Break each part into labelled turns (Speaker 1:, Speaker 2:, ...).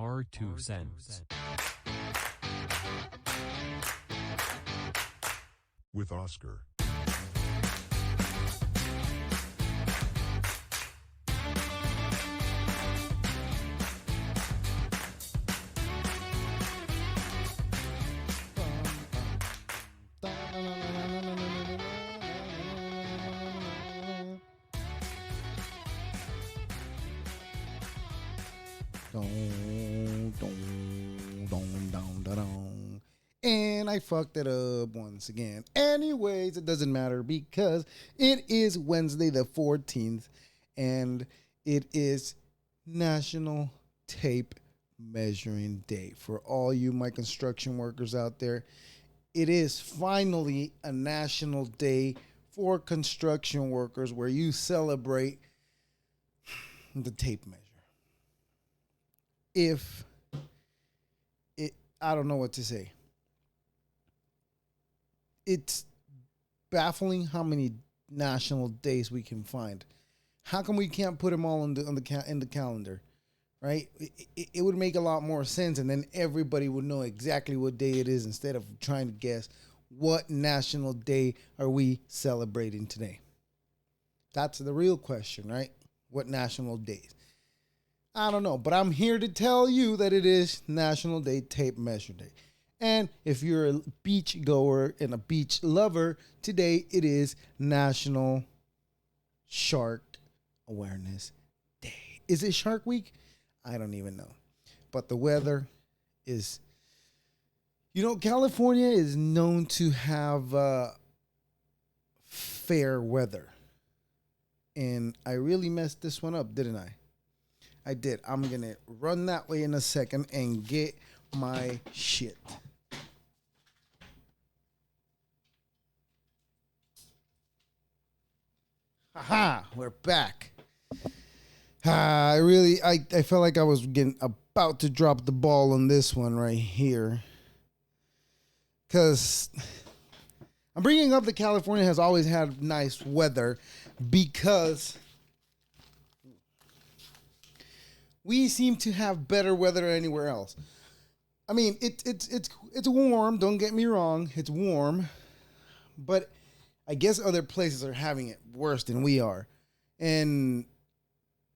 Speaker 1: are 2 cents.
Speaker 2: With Oscar.
Speaker 3: And I fucked it up once again. Anyways, it doesn't matter because it is Wednesday the 14th and it is National Tape Measuring Day. For all you my construction workers out there, it is finally a national day for construction workers where you celebrate the tape measure. I don't know what to say. It's baffling how many national days we can find. How come we can't put them all in the calendar, right? It would make a lot more sense, and then everybody would know exactly what day it is instead of trying to guess what national day are we celebrating today. That's the real question, right? What national days? I don't know, but I'm here to tell you that it is National Day Tape Measure Day. And if you're a beach goer and a beach lover, today it is National Shark Awareness Day. Is it Shark Week? I don't even know. But the weather is, California is known to have fair weather. And I really messed this one up, didn't I? I did. I'm going to run that way in a second and get my shit. Haha, we're back. I felt like I was about to drop the ball on this one right here. Because I'm bringing up that California has always had nice weather because we seem to have better weather anywhere else. I mean, it's warm. Don't get me wrong. It's warm. But I guess other places are having it worse than we are. And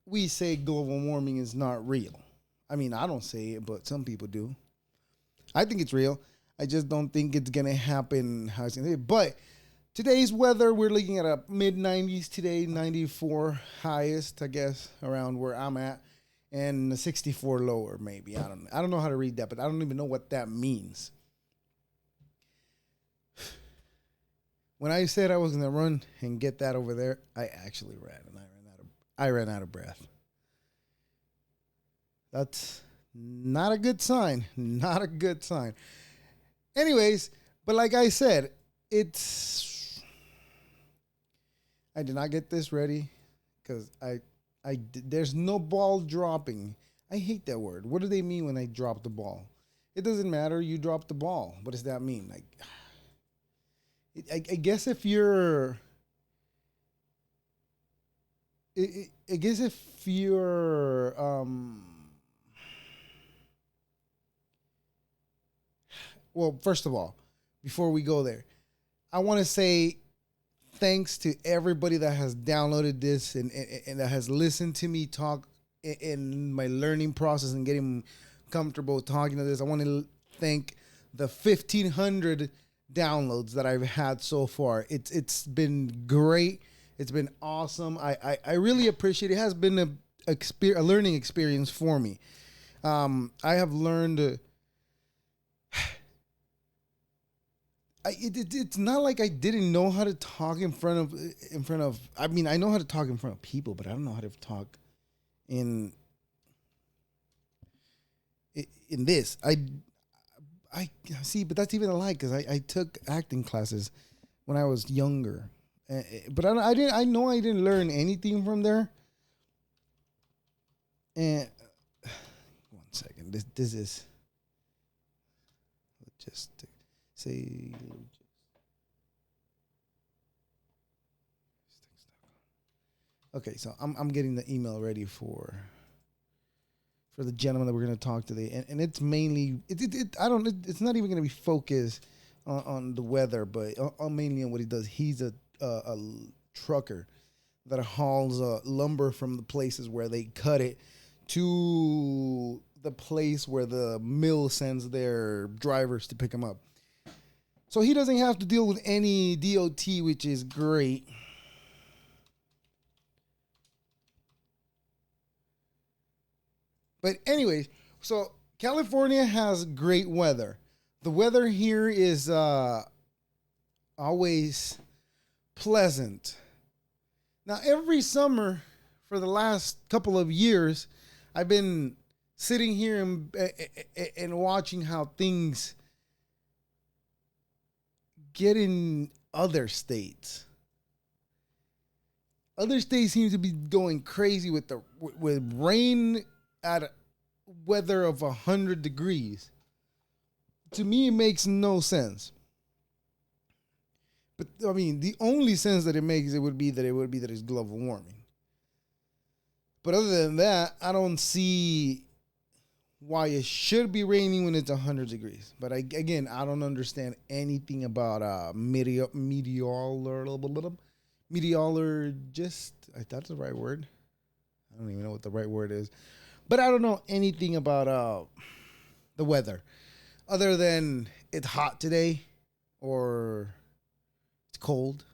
Speaker 3: we say global warming is not real. I mean, I don't say it, but some people do. I think it's real. I just don't think it's going to happen how it's going to be. But today's weather, we're looking at a mid-90s today, 94 highest, I guess, around where I'm at. And a 64 lower, maybe. I don't know how to read that, but I don't even know what that means. When I said I was gonna run and get that over there, I actually ran, and I ran out of breath. That's not a good sign. Not a good sign. Anyways, but like I said, I did not get this ready because there's no ball dropping. I hate that word. What do they mean when I drop the ball? It doesn't matter. You drop the ball. What does that mean? I guess if you're, well, first of all, before we go there, I want to say thanks to everybody that has downloaded this and that has listened to me talk in my learning process and getting comfortable talking to this. I want to thank the 1,500 downloads that I've had so far. It's been great. It's been awesome. I really appreciate it. It has been a learning experience for me. I have learned. It's not like I didn't know how to talk in front of. I mean, I know how to talk in front of people, but I don't know how to talk in this. I see, but that's even a lie because I took acting classes when I was younger, but I didn't. I know I didn't learn anything from there. And one second, this is just say. Okay, so I'm getting the email ready for for the gentleman that we're going to talk today, and it's mainly it's not even going to be focused on the weather, but mainly on what he does. He's a trucker that hauls lumber from the places where they cut it to the place where the mill sends their drivers to pick them up. So he doesn't have to deal with any DOT, which is great. But anyways, so California has great weather. The weather here is always pleasant. Now, every summer for the last couple of years, I've been sitting here and watching how things get in other states. Other states seem to be going crazy with rain at a weather of 100 degrees. To me, it makes no sense. But I mean, the only sense that it makes would be that it's global warming. But other than that, I don't see why it should be raining when it's 100 degrees. But I don't understand anything about meteorologist. That's the right word. I don't even know what the right word is. But I don't know anything about the weather other than it's hot today or it's cold.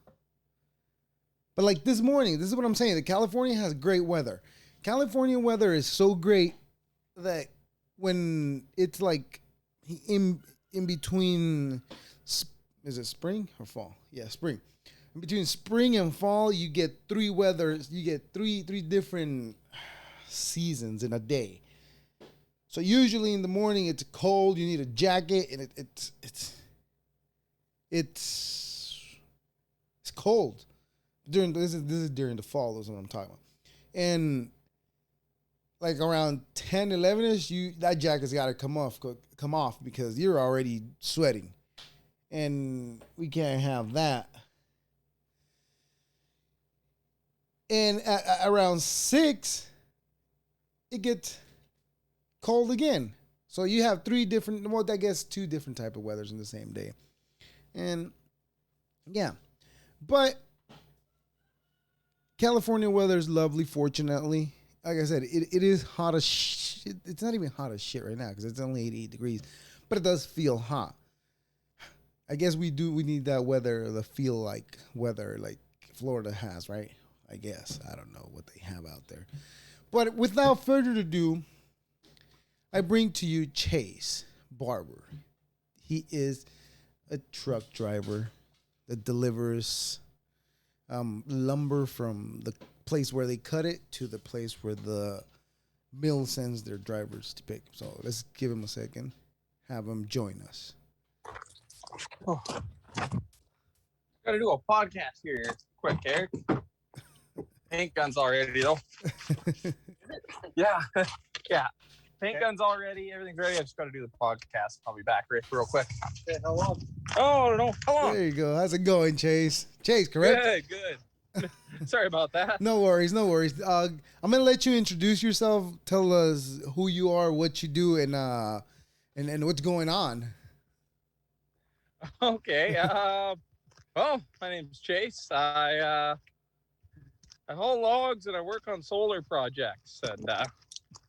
Speaker 3: But like this morning, this is what I'm saying. That California has great weather. California weather is so great that when it's like in between, is it spring or fall? Yeah, spring. In between spring and fall, you get three weathers. You get three different seasons in a day. So usually in the morning it's cold. You need a jacket, and it's cold. This is during the fall. Is what I'm talking about. And like around 10, 11ish, that jacket's got to come off because you're already sweating, and we can't have that. And around 6, it gets cold again. So you have two different type of weathers in the same day. And yeah, but California weather is lovely, fortunately. Like I said, it is hot as shit. It's not even hot as shit right now because it's only 88 degrees, but it does feel hot. I guess we need that weather, the feel like weather like Florida has, right? I guess. I don't know what they have out there. But without further ado, I bring to you Chace Barber. He is a truck driver that delivers lumber from the place where they cut it to the place where the mill sends their drivers to pick. So let's give him a second. Have him join us.
Speaker 1: Oh. Gotta do a podcast here. It's quick, Eric. Paint guns already, though. Yeah. Paint guns already. Everything's ready. I just got to do the podcast. I'll be back real quick. Okay, how long? Oh, no. How long?
Speaker 3: There you go. How's it going, Chace? Chace, correct?
Speaker 1: Good. Sorry about that.
Speaker 3: No worries. I'm going to let you introduce yourself. Tell us who you are, what you do, and what's going on.
Speaker 1: Okay. Well, my name's Chace. I haul logs and I work on solar projects, and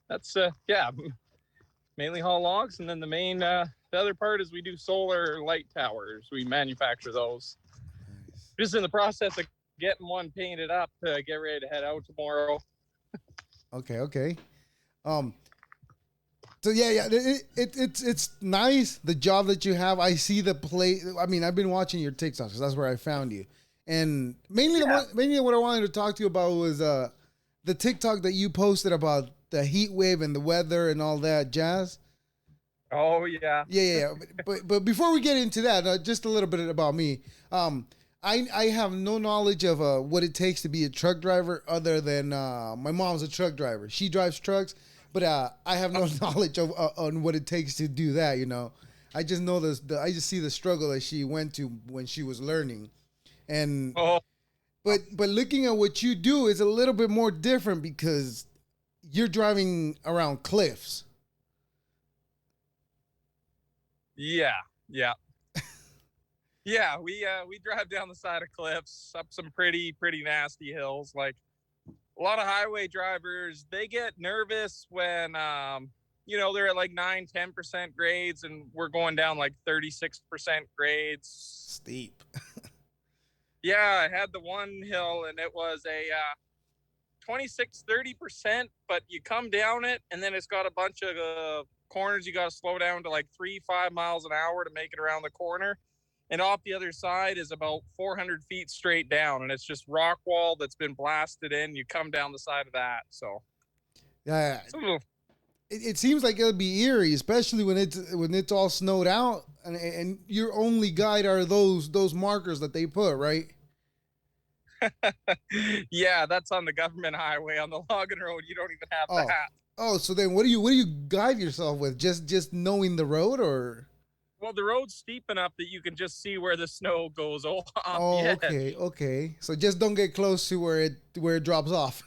Speaker 1: that's mainly haul logs, and then the other part is we do solar light towers. We manufacture those. Nice. Just in the process of getting one painted up to get ready to head out tomorrow.
Speaker 3: Okay. So yeah, it's nice the job that you have. I see the play. I mean, I've been watching your TikToks because that's where I found you. And mainly what I wanted to talk to you about was the TikTok that you posted about the heat wave and the weather and all that jazz.
Speaker 1: Oh yeah.
Speaker 3: Yeah. But before we get into that, just a little bit about me. I have no knowledge of what it takes to be a truck driver other than my mom's a truck driver. She drives trucks, but I have no knowledge of on what it takes to do that. You know, I just know I just see the struggle that she went to when she was learning. And but looking at what you do is a little bit more different because you're driving around cliffs.
Speaker 1: Yeah, yeah, yeah. We drive down the side of cliffs, up some pretty nasty hills. Like a lot of highway drivers, they get nervous when they're at like 9-10% grades, and we're going down like 36% grades.
Speaker 3: Steep.
Speaker 1: Yeah, I had the one hill, and it was a 26-30%, but you come down it, and then it's got a bunch of corners you got to slow down to like 3-5 miles an hour to make it around the corner. And off the other side is about 400 feet straight down, and it's just rock wall that's been blasted in. You come down the side of that, so
Speaker 3: Yeah.
Speaker 1: it's a little.
Speaker 3: It seems like it'll be eerie, especially when it's all snowed out, and your only guide are those markers that they put, right?
Speaker 1: Yeah, that's on the government highway. On the logging road, you don't even have
Speaker 3: Oh,
Speaker 1: that.
Speaker 3: oh, so then what do you guide yourself with? Just knowing the road, or?
Speaker 1: Well, the road's steep enough that you can just see where the snow goes off the
Speaker 3: Oh,
Speaker 1: edge.
Speaker 3: okay. So just don't get close to where it drops off.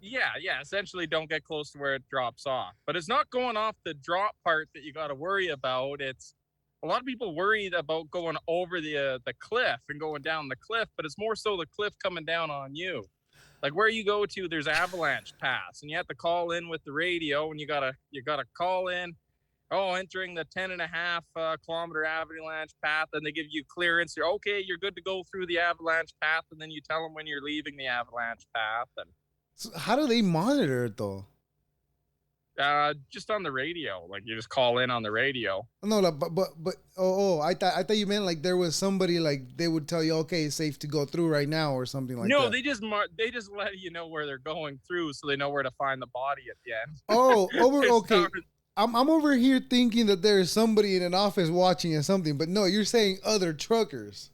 Speaker 1: Yeah. Essentially, don't get close to where it drops off. But it's not going off the drop part that you got to worry about. It's a lot of people worried about going over the cliff and going down the cliff, but it's more so the cliff coming down on you. Like where you go to, there's avalanche paths, and you have to call in with the radio, and you gotta call in. Oh, entering the 10.5 kilometer avalanche path, and they give you clearance. You're okay. You're good to go through the avalanche path, and then you tell them when you're leaving the avalanche path. And
Speaker 3: So how do they monitor it though?
Speaker 1: just on the radio, like you just call in on the radio.
Speaker 3: No, like, but I thought you meant like there was somebody like they would tell you, okay, it's safe to go through right now or something like
Speaker 1: No,
Speaker 3: that.
Speaker 1: they just let you know where they're going through, so they know where to find the body at the end.
Speaker 3: Oh, okay.
Speaker 1: Not,
Speaker 3: I'm over here thinking that there's somebody in an office watching or something, but no, you're saying other truckers.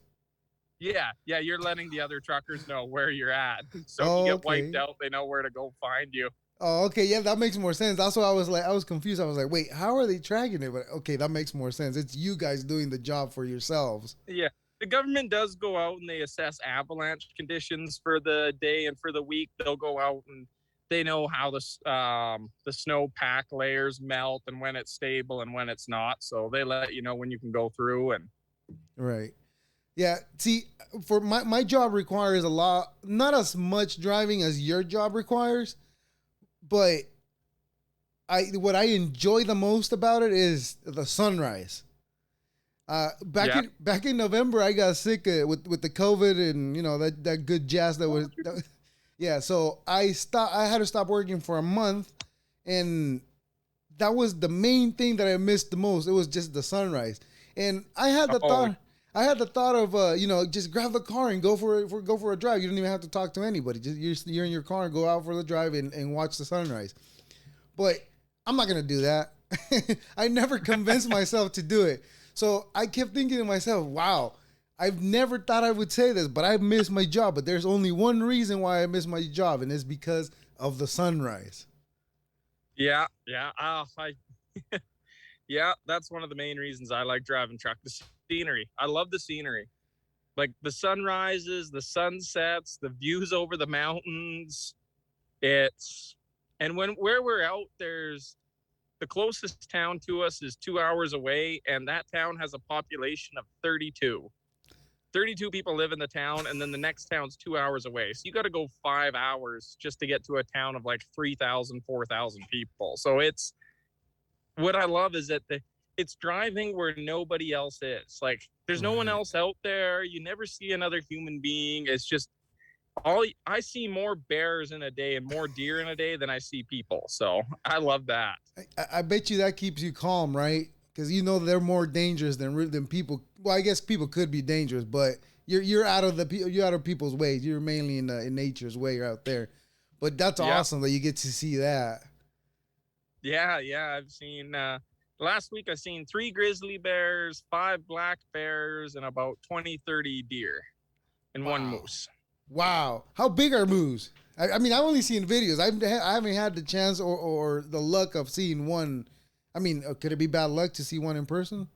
Speaker 1: yeah, you're letting the other truckers know where you're at, so if
Speaker 3: Oh,
Speaker 1: you get
Speaker 3: okay.
Speaker 1: wiped out, they know where to go find you.
Speaker 3: Oh, okay, yeah, that makes more sense. That's why I was confused. I was like, wait, how are they tracking it? But okay, that makes more sense. It's you guys doing the job for yourselves.
Speaker 1: Yeah. The government does go out and they assess avalanche conditions for the day and for the week. They'll go out and they know how the snow pack layers melt and when it's stable and when it's not. So they let you know when you can go through. And
Speaker 3: Right. Yeah. See, for my job requires a lot, not as much driving as your job requires, but what I enjoy the most about it is the sunrise. Back in November, I got sick with the COVID and that good jazz that was. Yeah, so I had to stop working for a month, and that was the main thing that I missed the most. It was just the sunrise, and I had the thought. I had the thought of just grab the car and go for a drive. You don't even have to talk to anybody. Just you're in your car and go out for the drive and watch the sunrise. But I'm not gonna do that. I never convinced myself to do it. So I kept thinking to myself, wow, I've never thought I would say this, but I miss my job. But there's only one reason why I miss my job, and it's because of the sunrise.
Speaker 1: yeah. Yeah, that's one of the main reasons I like driving truck. The scenery. I love the scenery. Like the sunrises, the sunsets, the views over the mountains. And where we're out, there's the closest town to us is 2 hours away, and that town has a population of 32. 32 people live in the town, and then the next town's 2 hours away. So you got to go 5 hours just to get to a town of like 3,000, 4,000 people. So it's what I love is that it's driving where nobody else is. Like there's no one else out there. You never see another human being. It's just I see more bears in a day and more deer in a day than I see people. So I love that.
Speaker 3: I bet you that keeps you calm, right? Because they're more dangerous than people. Well, I guess people could be dangerous, but you're out of people's ways. You're mainly in nature's way. You're out there, but that's awesome that you get to see that.
Speaker 1: Yeah. I've seen last week. I've seen 3 grizzly bears, 5 black bears, and about 20-30 deer, and 1 moose.
Speaker 3: Wow, how big are moose? I mean, I've only seen videos. I haven't had the chance or the luck of seeing one. I mean, could it be bad luck to see one in person?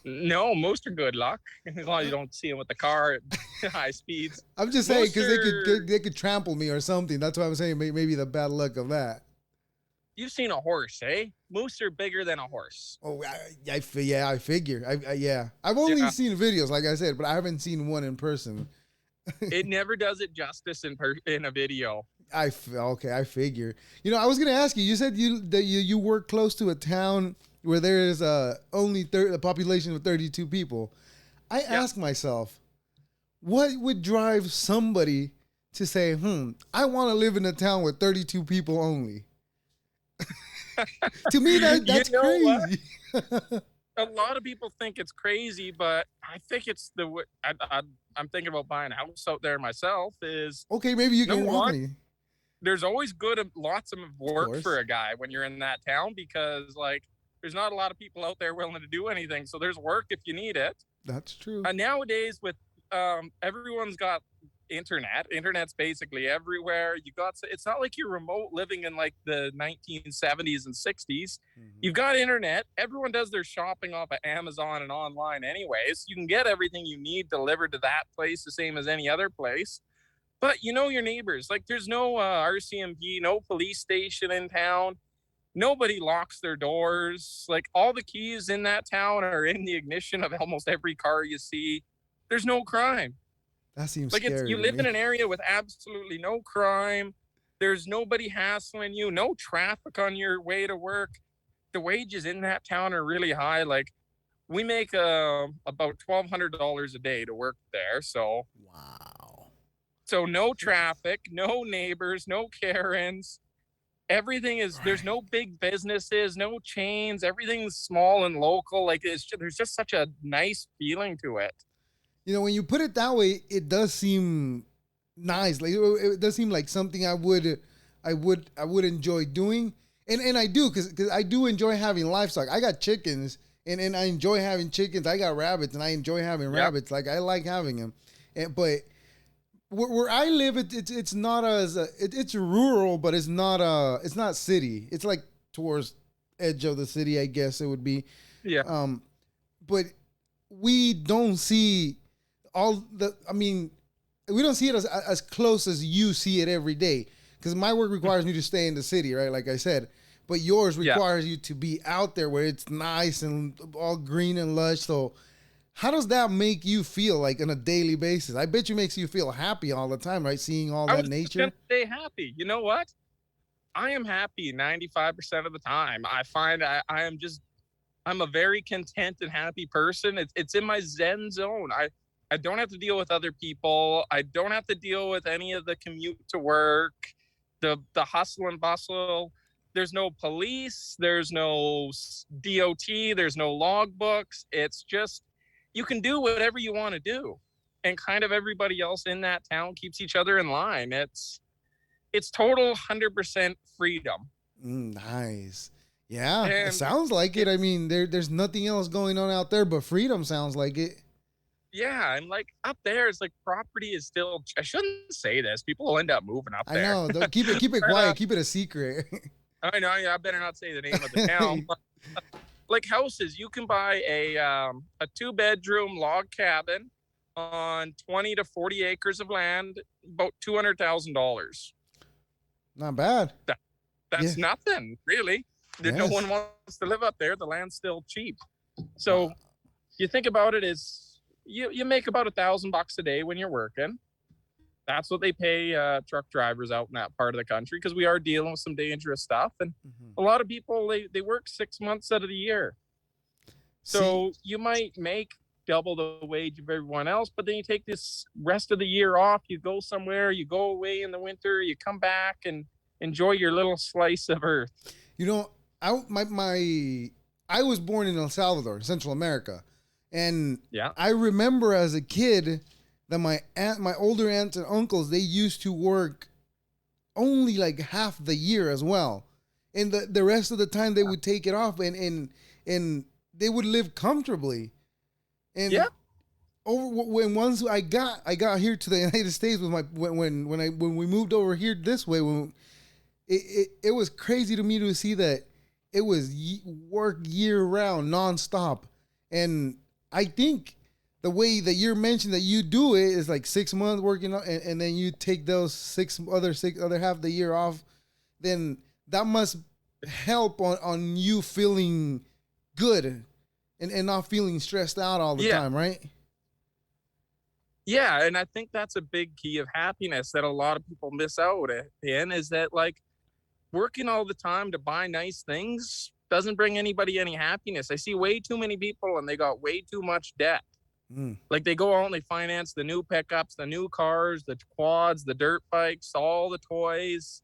Speaker 1: No, most are good luck as long as you don't see them with the car at high speeds.
Speaker 3: I'm just saying
Speaker 1: Most
Speaker 3: because
Speaker 1: are.
Speaker 3: they could trample me or something. That's why I'm saying maybe the bad luck of that.
Speaker 1: You've seen a horse, eh? Moose are bigger than a horse.
Speaker 3: Oh, yeah, I figure. Yeah, I've only
Speaker 1: Yeah,
Speaker 3: seen videos, like I said, but I haven't seen one in person.
Speaker 1: it never does it justice in a video.
Speaker 3: Okay, I figure. You know, I was gonna ask you. You said you work close to a town where there is only a population of 32 people. I
Speaker 1: Yeah.
Speaker 3: ask myself, what would drive somebody to say, I want to live in a town with 32 people only? To me, that's
Speaker 1: You know what?
Speaker 3: crazy.
Speaker 1: A lot of people think it's crazy, but I think it's the way I'm thinking about buying a house out there myself. Is
Speaker 3: Okay, maybe you
Speaker 1: you know
Speaker 3: can walk
Speaker 1: what?
Speaker 3: me.
Speaker 1: There's always lots of
Speaker 3: Of
Speaker 1: work
Speaker 3: course,
Speaker 1: for a guy when you're in that town because like there's not a lot of people out there willing to do anything. So there's work if you need it.
Speaker 3: that's true.
Speaker 1: And nowadays with everyone's got internet's basically everywhere. It's not like you're remote living in like the 1970s and 60s. You've got internet. Everyone does their shopping off of Amazon and online anyways. You can get everything you need delivered to that place the same as any other place. But you know your neighbors. Like there's no RCMP, no police station in town. Nobody locks their doors. Like all the keys in that town are in the ignition of almost every car you see. There's no crime.
Speaker 3: That seems
Speaker 1: Like
Speaker 3: scary
Speaker 1: you
Speaker 3: to
Speaker 1: live in
Speaker 3: me.
Speaker 1: an area with absolutely no crime. There's nobody hassling you, no traffic on your way to work. The wages in that town are really high. Like we make about $1,200 a day to work there.
Speaker 3: Wow.
Speaker 1: So no traffic, no neighbors, no Karens. Everything is there's no big businesses, no chains. Everything's small and local. Like there's just such a nice feeling to it.
Speaker 3: You know, when you put it that way, it does seem nice. Like it does seem like something I would enjoy doing, and I do because I do enjoy having livestock. I got chickens, and I enjoy having chickens. I got rabbits, and I enjoy having rabbits. Like I like having them, but where I live, it's not it's rural, but it's not city. It's like towards edge of the city, I guess it would be.
Speaker 1: Yeah.
Speaker 3: But we don't see all the. I mean, we don't see it as close as you see it every day. Because my work requires me to stay in the city, right? Like I said, but yours requires you to be out there where it's nice and all green and lush. So, how does that make you feel like on a daily basis? I bet you makes you feel happy all the time, right? Seeing all that nature.
Speaker 1: Just stay happy. You know what? I am happy 95% of the time. I find I'm a very content and happy person. It's in my Zen zone. I don't have to deal with other people. I don't have to deal with any of the commute to work, the hustle and bustle. There's no police. There's no DOT. There's no logbooks. It's just you can do whatever you want to do, and kind of everybody else in that town keeps each other in line. It's total 100% freedom.
Speaker 3: Nice. Yeah, it
Speaker 1: And
Speaker 3: sounds like it. I mean, there's nothing else going on out there but freedom. Sounds like it.
Speaker 1: yeah, and like up there, it's like property is still. I shouldn't say this. People will end up moving up
Speaker 3: I
Speaker 1: there.
Speaker 3: know. Keep it
Speaker 1: But,
Speaker 3: quiet. Keep it a secret.
Speaker 1: I know. Yeah, I better not say the name of the town. But, like houses, you can buy a 2-bedroom log cabin on 20 to 40 acres of land, about $200,000.
Speaker 3: Not bad.
Speaker 1: That's nothing, really. No
Speaker 3: Yes.
Speaker 1: one wants to live up there. The land's still cheap. So
Speaker 3: Wow.
Speaker 1: you think about it as you make about $1,000 a day when you're working. That's what they pay truck drivers out in that part of the country because we are dealing with some dangerous stuff. And a lot of people, they work 6 months out of the year. So you might make double the wage of everyone else, but then you take this rest of the year off. You go somewhere, you go away in the winter, you come back and enjoy your little slice of earth.
Speaker 3: You know, I was born in El Salvador, Central America, and I remember as a kid that my older aunts and uncles, they used to work only like half the year as well, and the rest of the time they would take it off and they would live comfortably. And when once I got here to the United States with when we moved over here this way, it was crazy to me to see that it was work year round, nonstop, and I think the way that you're mentioned that you do it is like 6 months working on, and then you take those six other half of the year off, then that must help on you feeling good and not feeling stressed out all the
Speaker 1: Yeah.
Speaker 3: time, right?
Speaker 1: Yeah, and I think that's a big key of happiness that a lot of people miss out in, is that like working all the time to buy nice things doesn't bring anybody any happiness. I see way too many people and they got way too much debt. Like they go out and they finance the new pickups, the new cars, the quads, the dirt bikes, all the toys.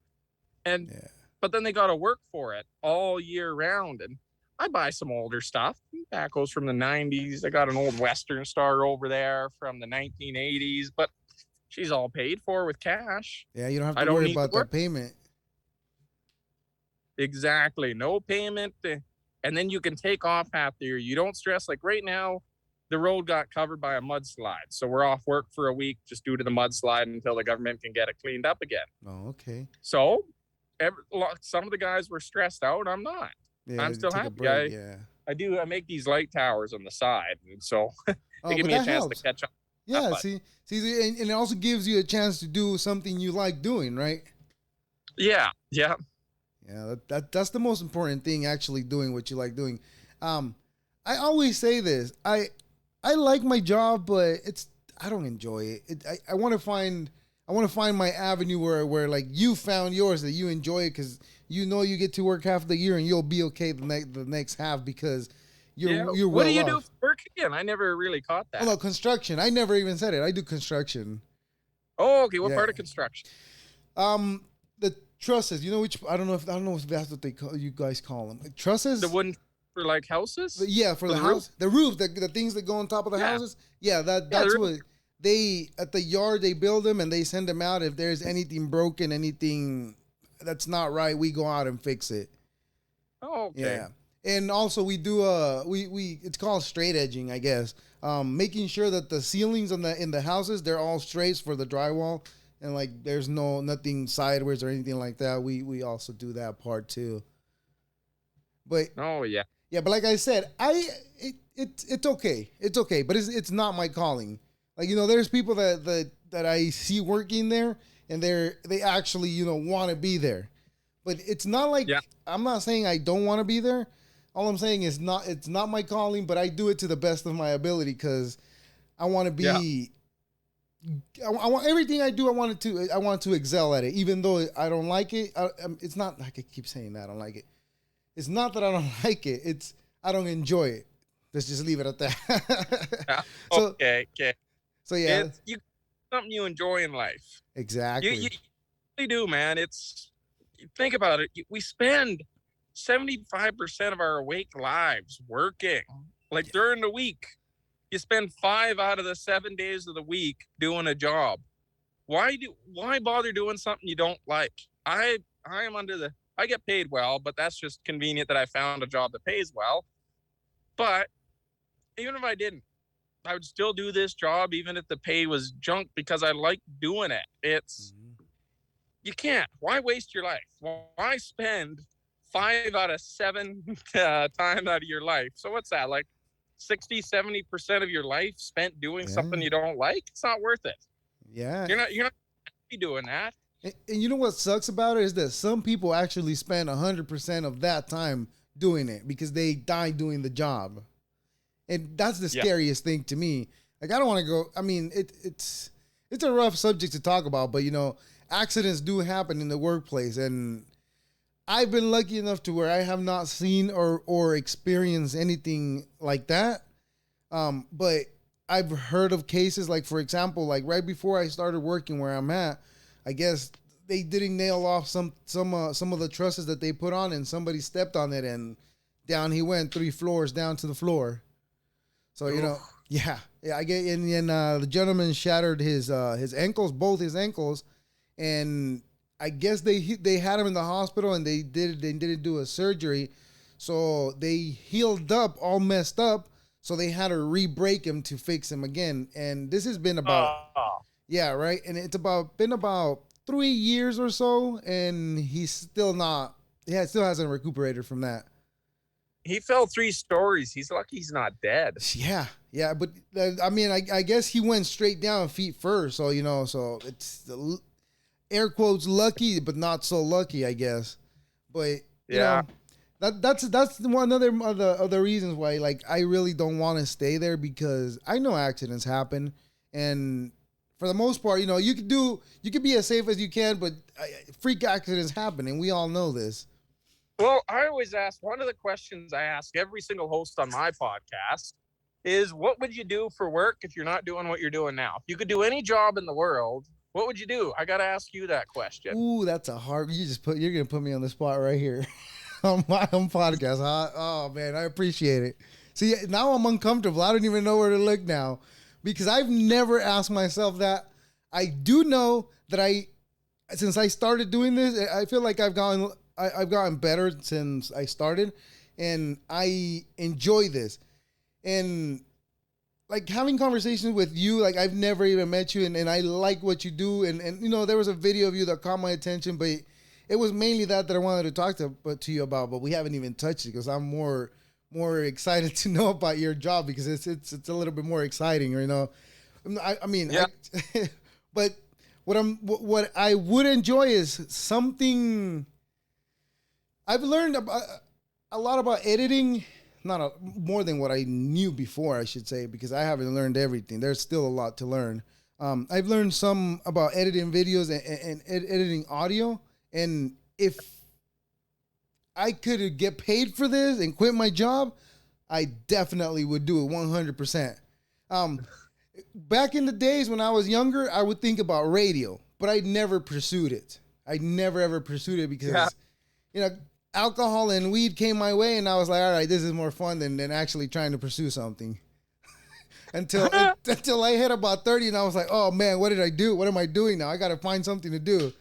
Speaker 1: And but then they got to work for it all year round. And I buy some older stuff. That goes from the 90s. I got an old Western Star over there from the 1980s, but she's all paid for with cash.
Speaker 3: Yeah, you don't have
Speaker 1: I
Speaker 3: to
Speaker 1: don't
Speaker 3: worry
Speaker 1: need to
Speaker 3: about
Speaker 1: work.
Speaker 3: that payment.
Speaker 1: Exactly. No payment. And then you can take off half the year. You don't stress. Like right now, the road got covered by a mudslide. So we're off work for a week just due to the mudslide until the government can get it cleaned up again.
Speaker 3: Oh, okay.
Speaker 1: So some of the guys were stressed out. I'm not.
Speaker 3: Yeah,
Speaker 1: I'm still
Speaker 3: take a
Speaker 1: happy.
Speaker 3: break, yeah.
Speaker 1: I make these light towers on the side. And so they give
Speaker 3: but
Speaker 1: me a
Speaker 3: that
Speaker 1: chance
Speaker 3: helps.
Speaker 1: to catch up.
Speaker 3: Yeah, see, and it also gives you a chance to do something you like doing, right?
Speaker 1: Yeah.
Speaker 3: Yeah, that's the most important thing, actually doing what you like doing. I always say this. I like my job, but I don't enjoy it. I want to find my avenue where like you found yours, that you enjoy it, because you know you get to work half the year and you'll be okay the next half because you're well
Speaker 1: What do you do
Speaker 3: off.
Speaker 1: for work again? I never really caught that.
Speaker 3: Oh no, construction. I never even said it. I do construction.
Speaker 1: Oh, okay. What part of construction?
Speaker 3: The trusses. You know I don't know if that's what you guys call them. Like trusses.
Speaker 1: The wooden for like houses.
Speaker 3: Yeah, for the house, the roof, the things that go on top of the houses. Yeah, that's what they at the yard they build them and they send them out. If there's anything broken, anything that's not right, we go out and fix it.
Speaker 1: Oh, okay.
Speaker 3: Yeah. And also we do we it's called straight edging, I guess. Making sure that the ceilings in the houses, they're all straight for the drywall, and like there's nothing sideways or anything like that. We also do that part too. But yeah, but like I said, it's okay. It's okay, but it's not my calling. Like, there's people that I see working there and they actually, want to be there. But it's not like I'm not saying I don't want to be there. All I'm saying is it's not my calling, but I do it to the best of my ability because I want to be. I want everything I do. I want to excel at it, even though I don't like it. It's not like I keep saying that I don't like it. It's not that I don't like it. It's I don't enjoy it. Let's just leave it at that.
Speaker 1: Okay.
Speaker 3: So yeah,
Speaker 1: it's something you enjoy in life.
Speaker 3: Exactly.
Speaker 1: You really do, man. Think about it. We spend 75% of our awake lives working. Like during the week, you spend 5 out of the 7 days of the week doing a job. Why bother doing something you don't like? I am I get paid well, but that's just convenient that I found a job that pays well. But even if I didn't, I would still do this job even if the pay was junk because I like doing it. You can't. Why waste your life? Why spend 5 out of 7 time out of your life? So what's that, like 60-70% of your life spent doing something you don't like? It's not worth it.
Speaker 3: Yeah.
Speaker 1: You're not be doing that.
Speaker 3: And you know what sucks about it is that some people actually spend 100% of that time doing it because they die doing the job. And that's the scariest thing to me. Like, I don't want to go. I mean, it's a rough subject to talk about, but accidents do happen in the workplace, and I've been lucky enough to where I have not seen or experienced anything like that. But I've heard of cases, like, for example, like right before I started working where I'm at, I guess they didn't nail off some of the trusses that they put on, and somebody stepped on it, and down he went 3 floors down to the floor. So I get and the gentleman shattered his ankles, both his ankles, and I guess they had him in the hospital and they didn't do a surgery, so they healed up all messed up, so they had to re-break him to fix him again. And this has been about and it's been about 3 years or so, and he's still hasn't recuperated from that.
Speaker 1: he fell 3 stories. He's lucky he's not dead.
Speaker 3: Yeah, but I mean, I guess he went straight down feet first, so so it's air quotes lucky, but not so lucky, I guess. But
Speaker 1: Yeah.
Speaker 3: That's one of the reasons why, like, I really don't want to stay there, because I know accidents happen, and for the most part, you could be as safe as you can, but freak accidents happen, and we all know this.
Speaker 1: Well, I always ask, one of the questions I ask every single host on my podcast is, what would you do for work if you're not doing what you're doing now? If you could do any job in the world, what would you do? I got to ask you that question.
Speaker 3: Ooh, that's a hard. You're gonna put me on the spot right here on my own podcast. Huh? Oh man, I appreciate it. See, now I'm uncomfortable. I don't even know where to look now, because I've never asked myself that. I do know that since I started doing this, I feel like I've gotten better since I started, and I enjoy this. And like having conversations with you, like I've never even met you, and I like what you do. And there was a video of you that caught my attention, but it was mainly that I wanted to talk to you about, but we haven't even touched it, because I'm more excited to know about your job, because it's a little bit more exciting, I mean,
Speaker 1: yeah.
Speaker 3: But what I would enjoy is something. I've learned a lot about editing, more than what I knew before, I should say, because I haven't learned everything. There's still a lot to learn. I've learned some about editing videos and editing audio. And if I could get paid for this and quit my job, I definitely would do it 100%. Back in the days when I was younger, I would think about radio, but I never pursued it. I never ever pursued it, because, alcohol and weed came my way, and I was like, all right, this is more fun than actually trying to pursue something. until I hit about 30, and I was like, oh man, what did I do? What am I doing now? I got to find something to do.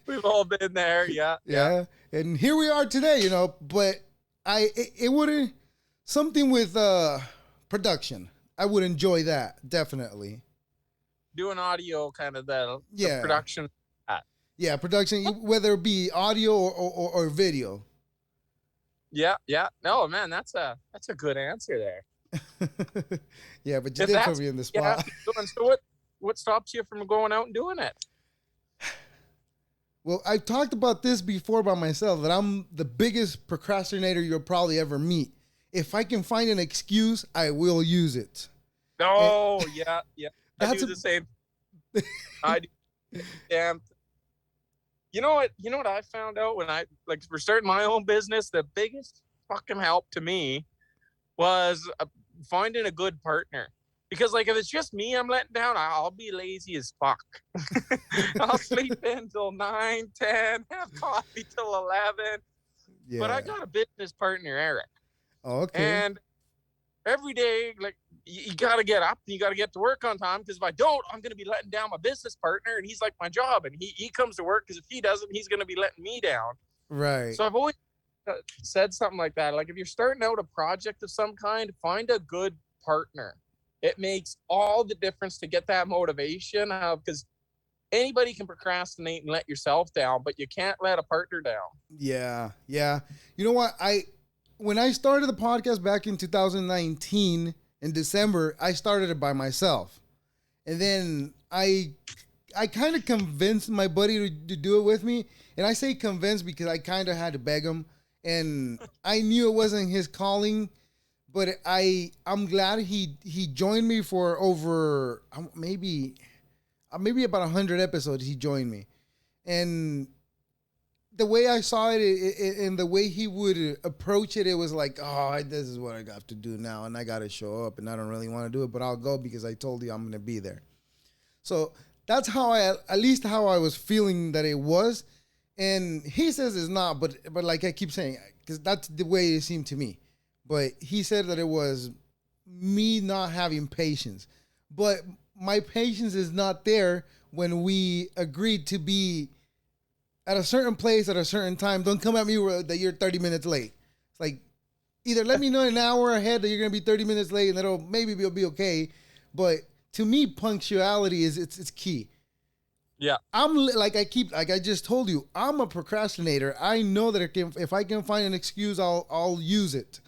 Speaker 1: We've all been there. Yeah.
Speaker 3: And here we are today, but it wouldn't, something with production. I would enjoy that, definitely.
Speaker 1: Doing audio, kind of the production.
Speaker 3: Yeah, production, whether it be audio or video.
Speaker 1: Yeah. No, man, that's a good answer there.
Speaker 3: Yeah, but you did put me in the spot.
Speaker 1: Yeah, so what stops you from going out and doing it?
Speaker 3: Well, I've talked about this before by myself, that I'm the biggest procrastinator you'll probably ever meet. If I can find an excuse, I will use it.
Speaker 1: Oh, yeah. I do the same. I do. Damn. You know what I found out when we're starting my own business? The biggest fucking help to me was finding a good partner. Because if it's just me I'm letting down, I'll be lazy as fuck. I'll sleep in till 9, 10, have coffee till 11. Yeah. But I got a business partner, Eric.
Speaker 3: Oh, okay.
Speaker 1: And every day, you got to get up and you got to get to work on time, because if I don't, I'm going to be letting down my business partner, and he's like my job, and he comes to work, because if he doesn't, he's going to be letting me down.
Speaker 3: Right.
Speaker 1: So I've always said something like that. Like, if you're starting out a project of some kind, find a good partner. It makes all the difference to get that motivation, because anybody can procrastinate and let yourself down, but you can't let a partner down.
Speaker 3: Yeah. You know what? When I started the podcast back in 2019 in December, I started it by myself. And then I kind of convinced my buddy to do it with me. And I say convinced because I kind of had to beg him. And I knew it wasn't his calling. But I'm glad he joined me for over maybe about 100 episodes. He joined me, and the way I saw it and the way he would approach it, it was like, oh, this is what I got to do now, and I got to show up, and I don't really want to do it, but I'll go because I told you I'm going to be there. So that's how at least how I was feeling that it was, and he says it's not, but like I keep saying, because that's the way it seemed to me. But he said that it was me not having patience. But my patience is not there when we agreed to be at a certain place at a certain time. Don't come at me that you're 30 minutes late. It's like, either let me know an hour ahead that you're going to be 30 minutes late, and it'll be okay. But to me, punctuality is it's key.
Speaker 1: Yeah.
Speaker 3: like I just told you, I'm a procrastinator. I know that if I can find an excuse, I'll use it.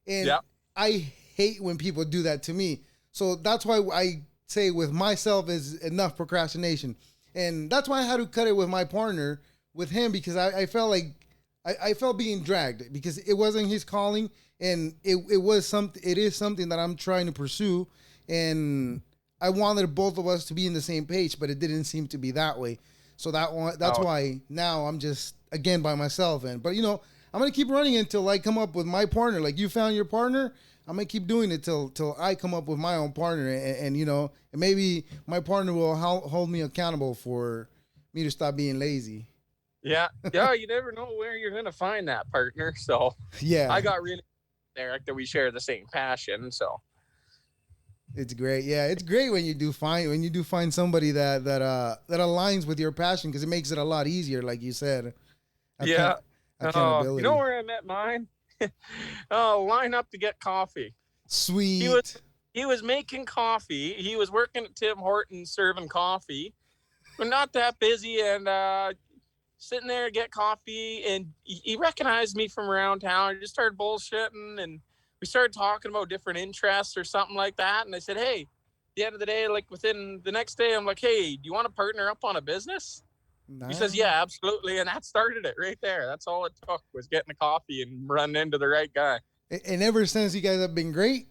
Speaker 3: And
Speaker 1: Yeah.
Speaker 3: I hate when people do that to me. So that's why I say with myself is enough procrastination. And that's why I had to cut it with my partner, with him, because I felt like I felt being dragged because it wasn't his calling, and it is something that I'm trying to pursue, and I wanted both of us to be in the same page, but it didn't seem to be that way. So that's why now I'm just again by myself. But I'm gonna keep running until I come up with my partner. Like you found your partner, I'm gonna keep doing it till I come up with my own partner, and maybe my partner will hold me accountable for me to stop being lazy.
Speaker 1: Yeah. Yeah. You never know where you're going to find that partner. So
Speaker 3: Yeah,
Speaker 1: I got really Eric that we share the same passion. So
Speaker 3: it's great. Yeah, it's great when you do find somebody that aligns with your passion, because it makes it a lot easier, like you said.
Speaker 1: yeah. You
Speaker 3: Accountability.
Speaker 1: know where I met mine? Line up to get coffee. He was
Speaker 3: Sweet.
Speaker 1: he was making coffee. He was working at Tim Hortons serving coffee, but not that busy. And sitting there to get coffee, and he recognized me from around town. I just started bullshitting, and we started talking about different interests or something like that. And I said, hey, at the end of the day, like within the next day, I'm like, hey, do you want to partner up on a business? He says,
Speaker 3: Nice.
Speaker 1: yeah, absolutely. And that started it right there. That's all it took, was getting a coffee and running into the right guy.
Speaker 3: And ever since, you guys have been great.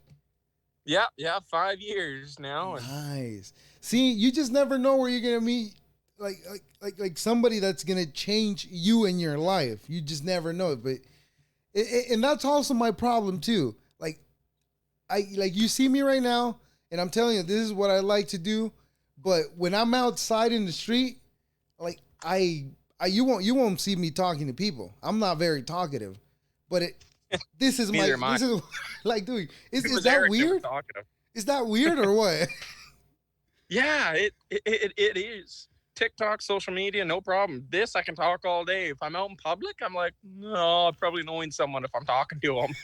Speaker 1: Yeah, 5 years now. And
Speaker 3: Nice. See, you just never know where you're gonna meet, like somebody that's gonna change you in your life. You just never know. But and that's also my problem too. Like you see me right now, and I'm telling you, this is what I like to do. But when I'm outside in the street, like you won't see me talking to people. I'm not very talkative, but this is
Speaker 1: neither am I.
Speaker 3: this is like doing. Is that
Speaker 1: Eric that was
Speaker 3: weird?
Speaker 1: talkative.
Speaker 3: Is that weird or what?
Speaker 1: Yeah, it is. TikTok, social media, no problem. This I can talk all day. If I'm out in public, I'm like, no, I'm probably knowing someone if I'm talking to them.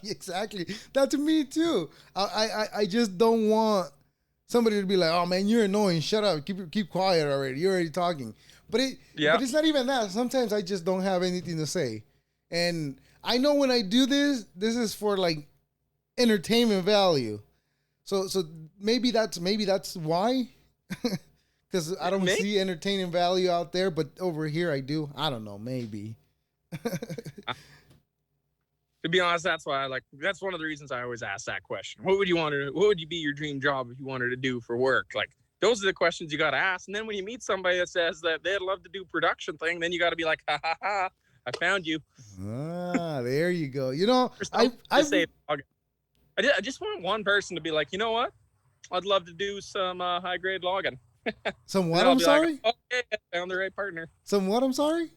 Speaker 3: Exactly. That's me too. I just don't want somebody to be like, oh man, you're annoying. Shut up. Keep quiet already. You're already talking. But it's not even that. Sometimes I just don't have anything to say. And I know when I do this is for like entertainment value. So maybe that's why. Because I don't see entertaining value out there, but over here I do. I don't know, maybe.
Speaker 1: To be honest, that's why that's one of the reasons I always ask that question. What would you be your dream job if you wanted to do for work? Like, those are the questions you got to ask. And then when you meet somebody that says that they'd love to do production thing, then you got to be like, ha ha ha, I found you.
Speaker 3: There you go. I
Speaker 1: just want one person to be like, you know what? I'd love to do some high grade logging.
Speaker 3: Some what? I'm sorry.
Speaker 1: Like, okay, I found the right partner.
Speaker 3: Some what? I'm sorry.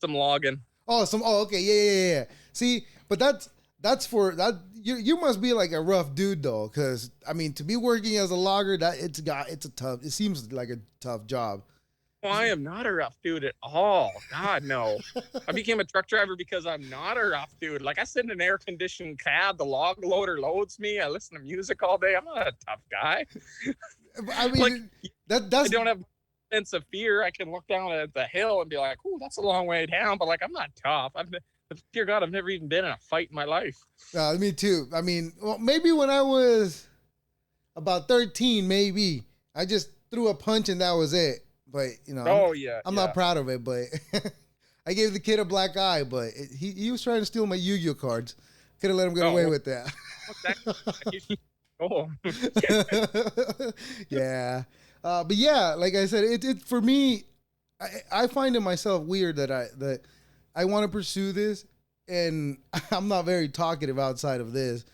Speaker 1: Some logging.
Speaker 3: Oh, okay, yeah. See, but that's for that. You must be like a rough dude though, because I mean, to be working as a logger, it seems like a tough job.
Speaker 1: Well, I am not a rough dude at all. God, no. I became a truck driver because I'm not a rough dude. Like, I sit in an air conditioned cab, the log loader loads me, I listen to music all day. I'm not a tough guy.
Speaker 3: I mean,
Speaker 1: like, I don't have a sense of fear. I can look down at the hill and be like, "Oh, that's a long way down," but like, I'm not tough. Dear God, I've never even been in a fight in my life.
Speaker 3: Me too. I mean, well, maybe when I was about 13, maybe I just threw a punch and that was it. But I'm not proud of it. But I gave the kid a black eye. But he was trying to steal my Yu-Gi-Oh cards. Could have let him get away with that.
Speaker 1: Oh.
Speaker 3: Yeah. But yeah, like I said, it for me, I find it myself weird that I want to pursue this, and I'm not very talkative outside of this,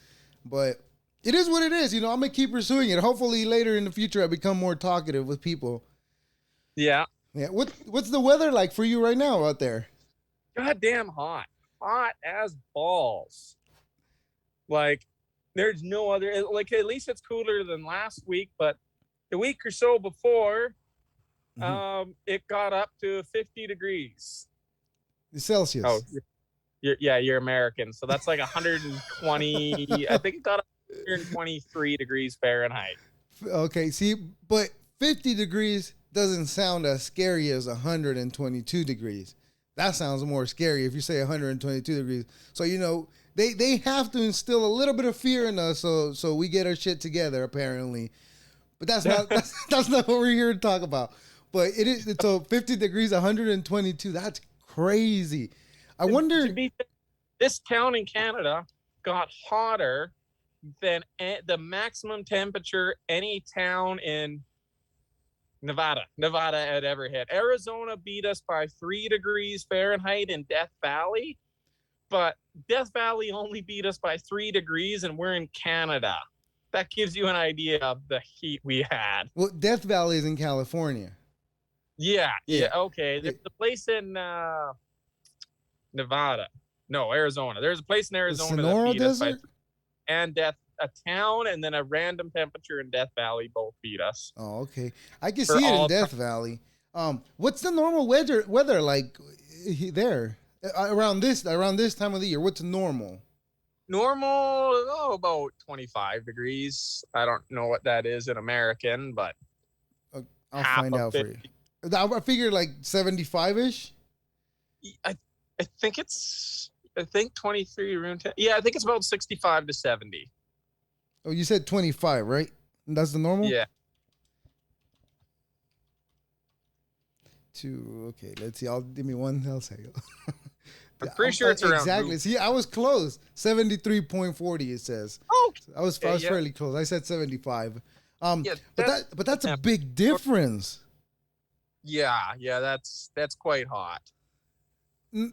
Speaker 3: but it is what it is. I'm gonna keep pursuing it. Hopefully, later in the future, I become more talkative with people.
Speaker 1: Yeah.
Speaker 3: Yeah. What's the weather like for you right now out there?
Speaker 1: Goddamn hot as balls. Like, there's no other. Like, at least it's cooler than last week, but the week or so before, it got up to 50 degrees.
Speaker 3: Celsius.
Speaker 1: Oh, you're American, so that's like 120. I think it got up to 123 degrees Fahrenheit.
Speaker 3: Okay, see, but 50 degrees doesn't sound as scary as 122 degrees. That sounds more scary if you say 122 degrees. So, they have to instill a little bit of fear in us so we get our shit together, apparently. But that's not what we're here to talk about. But it is, so 50 degrees, 122. That's crazy. I wonder.
Speaker 1: This town in Canada got hotter than the maximum temperature any town in Nevada had ever hit. Arizona beat us by 3 degrees Fahrenheit in Death Valley, but Death Valley only beat us by 3 degrees, and we're in Canada. That gives you an idea of the heat we had.
Speaker 3: Well, Death Valley is in California.
Speaker 1: Yeah, okay. There's a place in Nevada. No, Arizona. There's a place in Arizona that beat us by and a town and then a random temperature in Death Valley both beat us.
Speaker 3: Oh, okay. I can see it in Death Valley. What's the normal weather like there around this time of the year? What's normal?
Speaker 1: Normal, about 25 degrees. I don't know what that is in American, but
Speaker 3: I'll find out for you. I figure like 75-ish.
Speaker 1: I think 23 around 10. Yeah, I think it's about 65 to 70.
Speaker 3: Oh, you said 25, right? That's the normal?
Speaker 1: Yeah.
Speaker 3: Okay, let's see. Give me one second.
Speaker 1: I'm pretty sure it's around.
Speaker 3: Exactly. See, I was close. 73.40 it says.
Speaker 1: Oh,
Speaker 3: I was fairly close. I said 75.
Speaker 1: Yeah,
Speaker 3: but that's a big difference.
Speaker 1: Yeah, that's quite hot.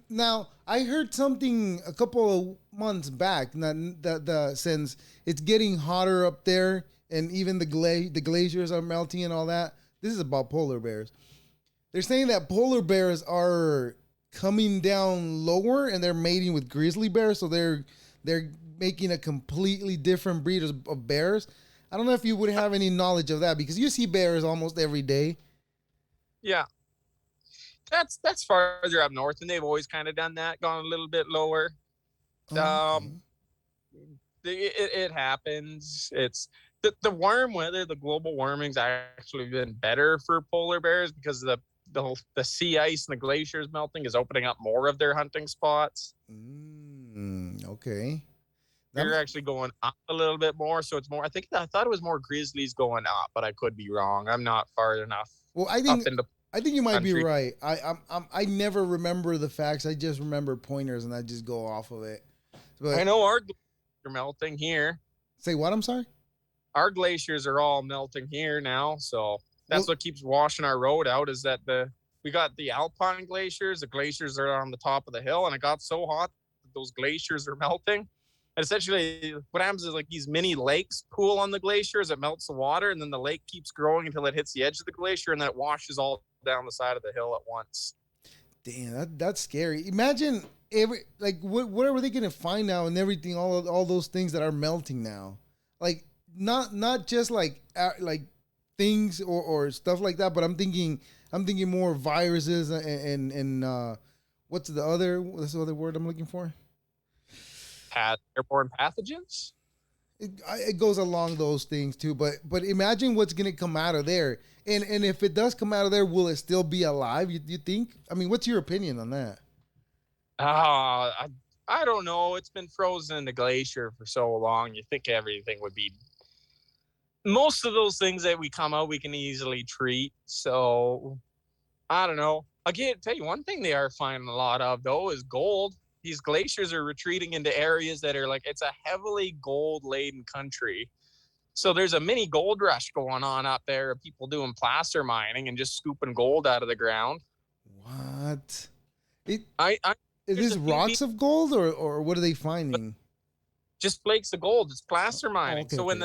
Speaker 3: Now, I heard something a couple of months back that since it's getting hotter up there and even the glaciers are melting and all that. This is about polar bears. They're saying that polar bears are coming down lower and they're mating with grizzly bears, so they're making a completely different breed of bears. I don't know if you would have any knowledge of that because you see bears almost every day.
Speaker 1: Yeah. That's farther up north, and they've always kind of done that, gone a little bit lower. Okay. It happens. It's the warm weather, the global warming's actually been better for polar bears because the sea ice and the glaciers melting is opening up more of their hunting spots.
Speaker 3: Okay.
Speaker 1: They're actually going up a little bit more, so it's more. I thought it was more grizzlies going up, but I could be wrong. I'm not far enough.
Speaker 3: Well, I think you might be right. I never remember the facts. I just remember pointers, and I just go off of it.
Speaker 1: But I know our glaciers are melting here.
Speaker 3: Say what? I'm sorry?
Speaker 1: Our glaciers are all melting here now, so that's what keeps washing our road out. Is that we got the alpine glaciers? The glaciers are on the top of the hill, and it got so hot that those glaciers are melting. And essentially, what happens is like these mini lakes pool on the glaciers. It melts the water, and then the lake keeps growing until it hits the edge of the glacier, and then it washes all down the side of the hill at once.
Speaker 3: Damn, that's scary. Imagine what are they gonna find now and everything? All those things that are melting now, like not just like things or stuff like that, but I'm thinking more viruses and what's the other word I'm looking for?
Speaker 1: Airborne pathogens.
Speaker 3: It goes along those things too, but imagine what's gonna come out of there, and if it does come out of there, will it still be alive? You think? I mean, what's your opinion on that?
Speaker 1: I don't know. It's been frozen in the glacier for so long. You think everything would be. Most of those things that we come out, we can easily treat. So I don't know. I can't tell you one thing they are finding a lot of though is gold. These glaciers are retreating into areas that are it's a heavily gold laden country. So there's a mini gold rush going on up there of people doing placer mining and just scooping gold out of the ground.
Speaker 3: What?
Speaker 1: Is
Speaker 3: this rocks of gold or what are they finding?
Speaker 1: Just flakes of gold. It's placer mining. Okay, so when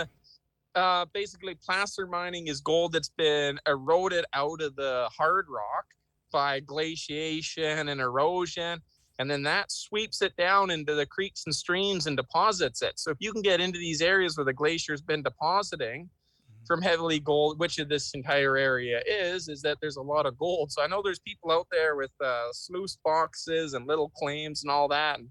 Speaker 1: basically placer mining is gold that's been eroded out of the hard rock by glaciation and erosion. And then that sweeps it down into the creeks and streams and deposits it. So if you can get into these areas where the glacier's been depositing from heavily gold, which this entire area is that there's a lot of gold. So I know there's people out there with sluice boxes and little claims and all that. And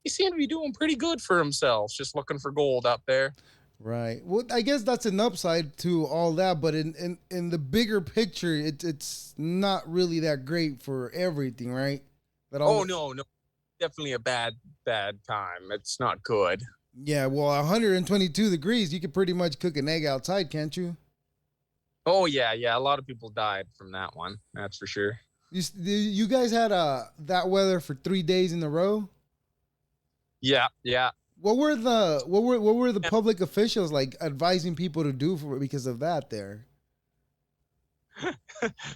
Speaker 1: they seem to be doing pretty good for themselves, just looking for gold up there.
Speaker 3: Right. Well, I guess that's an upside to all that, but in the bigger picture, it's not really that great for everything, right? That all.
Speaker 1: Oh no, no, definitely a bad time. It's not good.
Speaker 3: Yeah. Well, 122 degrees, you could pretty much cook an egg outside, can't you?
Speaker 1: Oh yeah, yeah. A lot of people died from that one. That's for sure.
Speaker 3: You guys had that weather for 3 days in a row.
Speaker 1: Yeah, yeah.
Speaker 3: What were the public officials like advising people to do for because of that there?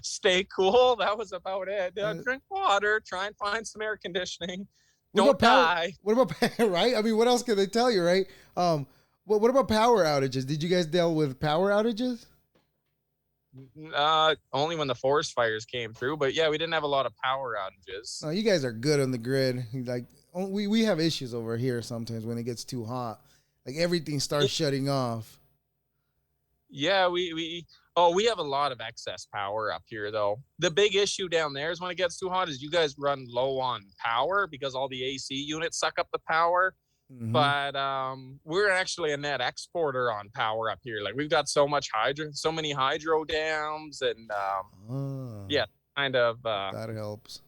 Speaker 1: Stay cool. That was about it.
Speaker 3: Uh,
Speaker 1: Drink water. Try and find some air conditioning.
Speaker 3: what
Speaker 1: Don't
Speaker 3: about power?
Speaker 1: die.
Speaker 3: What about right? I mean, what else can they tell you, right? What about power outages? Did you guys deal with power outages?
Speaker 1: Only when the forest fires came through. But yeah, we didn't have a lot of power outages.
Speaker 3: No, you guys are good on the grid. Like we have issues over here sometimes when it gets too hot. Like everything starts shutting off.
Speaker 1: Yeah, we have a lot of excess power up here though. The big issue down there is when it gets too hot is you guys run low on power because all the AC units suck up the power.
Speaker 3: Hmm.
Speaker 1: But we're actually a net exporter on power up here. Like we've got so many hydro dams, and
Speaker 3: Oh,
Speaker 1: yeah, kind of
Speaker 3: that helps.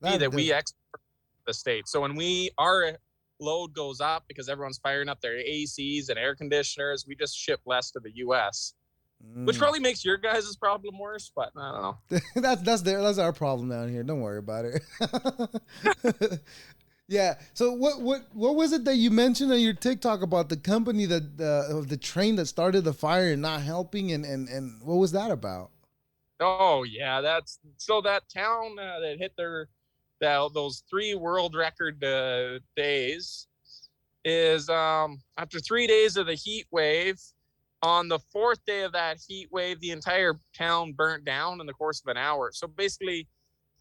Speaker 1: that
Speaker 3: That
Speaker 1: we
Speaker 3: does.
Speaker 1: export the state. So when our load goes up because everyone's firing up their ACs and air conditioners, we just ship less to the U.S., which
Speaker 3: Mm.
Speaker 1: probably makes your guys' problem worse. But I don't know.
Speaker 3: That's our problem down here. Don't worry about it. Yeah. So what was it that you mentioned on your TikTok about the company that the train that started the fire and not helping and what was that about?
Speaker 1: Oh yeah, that's so that town that hit those 3 world record days is after 3 days of the heat wave. On the fourth day of that heat wave, the entire town burnt down in the course of an hour. So basically,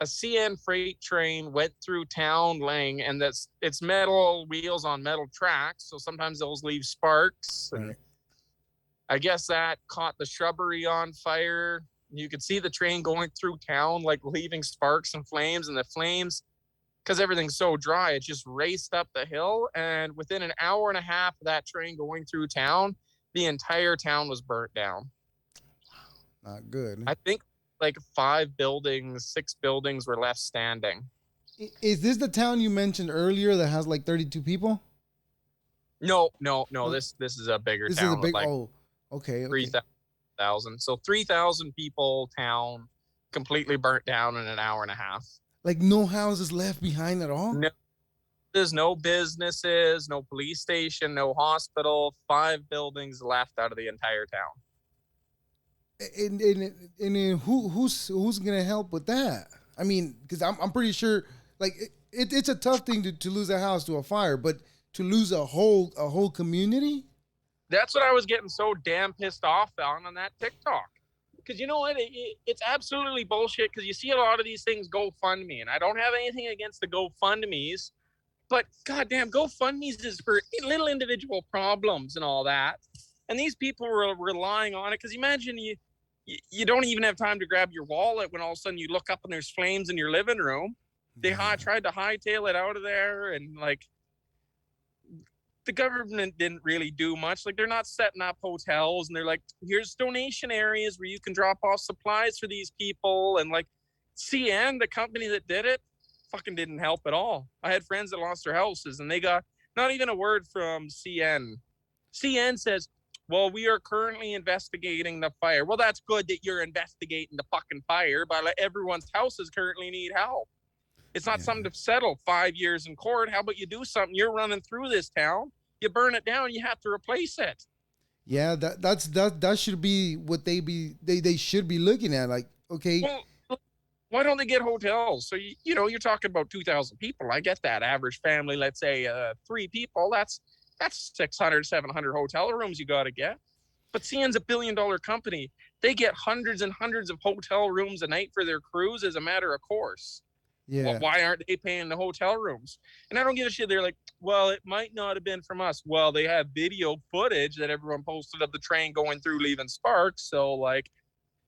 Speaker 1: a CN freight train went through town laying, and it's metal wheels on metal tracks. So sometimes those leave sparks, and
Speaker 3: Right.
Speaker 1: I guess that caught the shrubbery on fire. You could see the train going through town, like leaving sparks and flames, and the flames, because everything's so dry, it just raced up the hill. And within an hour and a half of that train going through town, the entire town was burnt down.
Speaker 3: Not good.
Speaker 1: I think like 5 buildings, 6 buildings were left standing.
Speaker 3: Is this the town you mentioned earlier that has like 32 people?
Speaker 1: No, no, no.
Speaker 3: Uh,
Speaker 1: This is a bigger
Speaker 3: This is a
Speaker 1: town with
Speaker 3: big.
Speaker 1: like
Speaker 3: Oh, okay,
Speaker 1: three
Speaker 3: okay.
Speaker 1: thousand. So 3,000 people town completely burnt down in an hour and a half.
Speaker 3: Like no houses left behind at all.
Speaker 1: No, there's no businesses, no police station, no hospital. 5 buildings left out of the entire town.
Speaker 3: And who's gonna help with that? I mean, because I'm pretty sure like it's a tough thing to lose a house to a fire, but to lose a whole community.
Speaker 1: That's what I was getting so damn pissed off on that TikTok. Because you know what? It's absolutely bullshit because you see a lot of these things GoFundMe, and I don't have anything against the GoFundMes, but goddamn, GoFundMe's is for little individual problems and all that. And these people were relying on it because imagine you don't even have time to grab your wallet when all of a sudden you look up and there's flames in your living room. They
Speaker 3: Yeah.
Speaker 1: tried to hightail it out of there, and like the government didn't really do much. Like they're not setting up hotels, and they're like, here's donation areas where you can drop off supplies for these people. And like CN, the company that did it, fucking didn't help at all. I had friends that lost their houses, and they got not even a word from CN. CN says, well, we are currently investigating the fire. Well, that's good that you're investigating the fucking fire, but everyone's houses currently need help. It's not something
Speaker 3: Yeah.
Speaker 1: to settle 5 years in court. How about you do something? You're running through this town. You burn it down. You have to replace it.
Speaker 3: Yeah, that should be what they should be looking at. Like, okay,
Speaker 1: Well, why don't they get hotels? So you're talking about 2,000 people. I get that average family. Let's say 3 people. That's 600, 700 hotel rooms you got to get. But CN's $1 billion company. They get hundreds and hundreds of hotel rooms a night for their crews as a matter of course.
Speaker 3: yeah,
Speaker 1: Why aren't they paying the hotel rooms? And I don't give a shit. They're like, well, it might not have been from us. Well, they have video footage that everyone posted of the train going through leaving sparks. So like,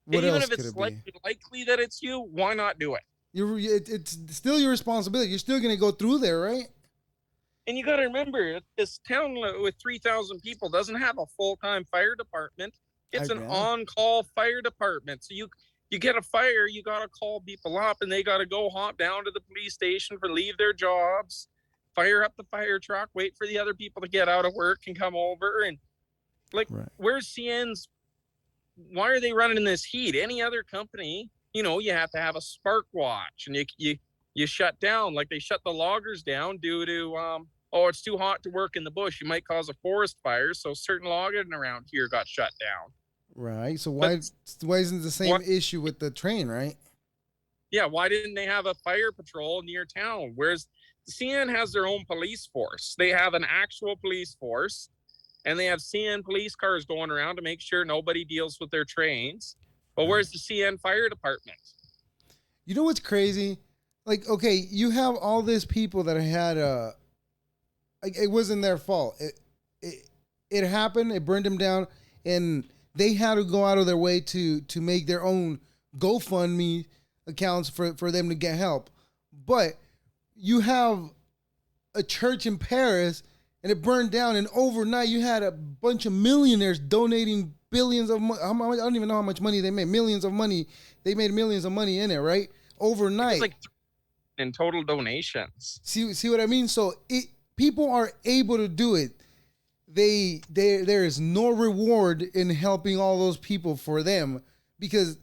Speaker 3: what
Speaker 1: even
Speaker 3: else
Speaker 1: if
Speaker 3: could
Speaker 1: it's
Speaker 3: it be?
Speaker 1: slightly likely that it's you, why not do it?
Speaker 3: It's still your responsibility. You're still gonna go through there, right?
Speaker 1: And you got to remember, this town with 3,000 people doesn't have a full-time fire department. It's an on-call fire department. So you get a fire, you got to call people up, and they got to go hop down to the police station for leave their jobs, fire up the fire truck, wait for the other people to get out of work and come over. And like, where's CN's? Why are they running in this heat? Any other company, you know, you have to have a spark watch, and you shut down. Like, they shut the loggers down due to it's too hot to work in the bush. You might cause a forest fire. So certain logging around here got shut down.
Speaker 3: Right. So why isn't the same issue with the train, right?
Speaker 1: Yeah. Why didn't they have a fire patrol near town? Whereas the CN has their own police force. They have an actual police force, and they have CN police cars going around to make sure nobody deals with their trains. But where's the CN fire department?
Speaker 3: You know what's crazy? Like, okay, you have all these people that had like, it wasn't their fault. It happened. It burned them down, and they had to go out of their way to make their own GoFundMe accounts for them to get help. But you have a church in Paris, and it burned down, and overnight you had a bunch of millionaires donating billions of money. I don't even know how much money they made. Millions of money. They made millions of money in it, right? Overnight.
Speaker 1: It's like in total donations.
Speaker 3: See what I mean? So people are able to do it. There is no reward in helping all those people for them, because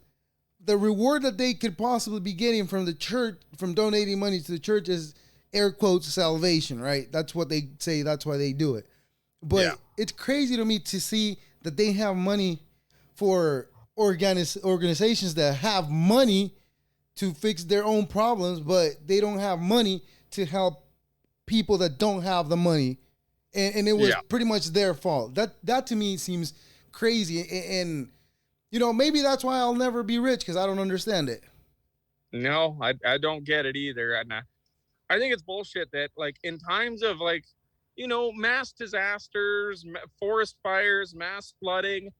Speaker 3: the reward that they could possibly be getting from the church, from donating money to the church, is air quotes salvation, right? That's what they say. That's why they do it. But it's crazy to me to see that they have money for organizations that have money to fix their own problems, but they don't have money to help people that don't have the money. And it was pretty much their fault. That to me seems crazy. And, you know, maybe that's why I'll never be rich, because I don't understand it.
Speaker 1: No, I don't get it either. And I think it's bullshit that, like, in times of, like, you know, mass disasters, forest fires, mass flooding,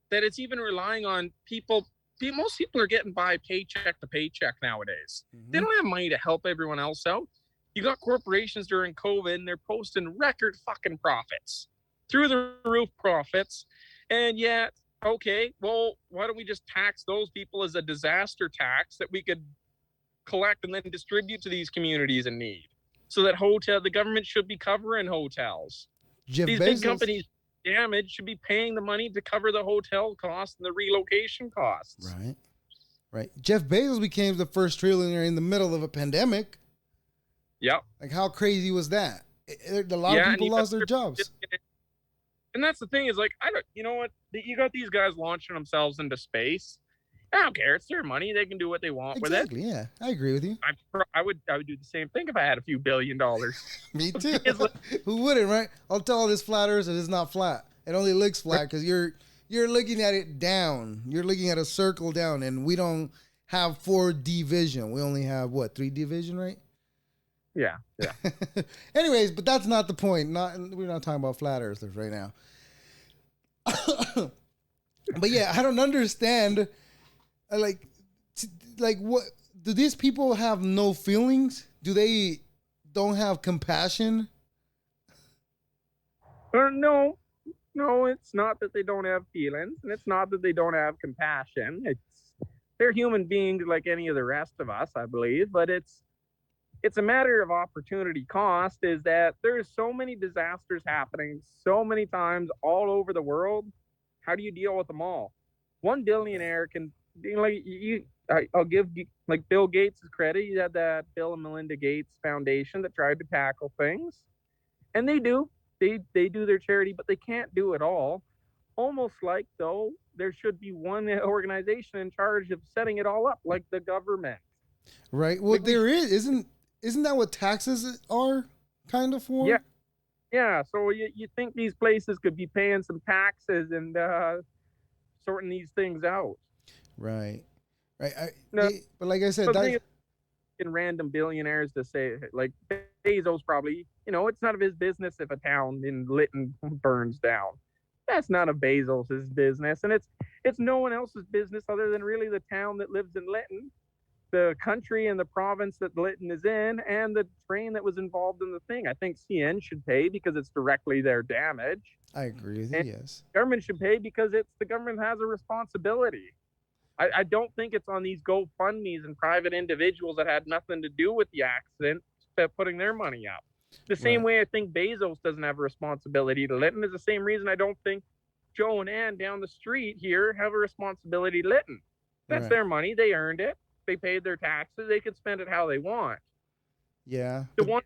Speaker 1: that it's even relying on people. Most people are getting by paycheck to paycheck nowadays. Mm-hmm. They don't have money to help everyone else out. You got corporations during COVID, and they're posting record fucking profits, through the roof profits. And yet, okay, well, why don't we just tax those people as a disaster tax that we could collect and then distribute to these communities in need, so that the government should be covering hotels. These big companies damage should be paying the money to cover the hotel costs and the relocation costs.
Speaker 3: Right. Jeff Bezos became the first trillionaire in the middle of a pandemic.
Speaker 1: Yep.
Speaker 3: Like, how crazy was that? A lot of people lost their jobs.
Speaker 1: And that's the thing, is like, you know what? You got these guys launching themselves into space. I don't care. It's their money. They can do what they want with it.
Speaker 3: Exactly. Yeah, I agree with you.
Speaker 1: I would do the same thing if I had a few $1 billion.
Speaker 3: Me too. Who wouldn't, right? I'll tell all these flat earthers it's not flat. It only looks flat because you're looking at it down. You're looking at a circle down, and we don't have 4D vision. We only have 3D vision, right?
Speaker 1: Yeah.
Speaker 3: Anyways, but that's not the point. We're not talking about flat earthers right now. But yeah, I don't understand. Like what do these people have? No feelings? Do they don't have compassion?
Speaker 1: No, it's not that they don't have feelings, and it's not that they don't have compassion. They're human beings like any of the rest of us, I believe. But it's a matter of opportunity cost. Is that there's so many disasters happening so many times all over the world. How do you deal with them all? One billionaire can, like, I'll give like Bill Gates credit. You had that Bill and Melinda Gates Foundation that tried to tackle things, and they do their charity, but they can't do it all. Almost like, though, there should be one organization in charge of setting it all up, like the government.
Speaker 3: Right. Well, like isn't that what taxes are kind of for?
Speaker 1: Yeah. So you think these places could be paying some taxes and sorting these things out?
Speaker 3: Right. But like I said,
Speaker 1: in random billionaires to say, like, Bezos probably, it's none of his business if a town in Lytton burns down. That's none of Bezos's business, and it's no one else's business other than really the town that lives in Lytton. the country and the province that Lytton is in and the train that was involved in the thing. I think CN should pay because it's directly their damage.
Speaker 3: I agree with you, yes.
Speaker 1: Government should pay because the government has a responsibility. I don't think it's on these GoFundMes and private individuals that had nothing to do with the accident putting their money up. The same way I think Bezos doesn't have a responsibility to Lytton is the same reason I don't think Joe and Ann down the street here have a responsibility to Lytton. That's their money. They earned it. They paid their taxes. They can spend it how they want.
Speaker 3: Yeah.
Speaker 1: The one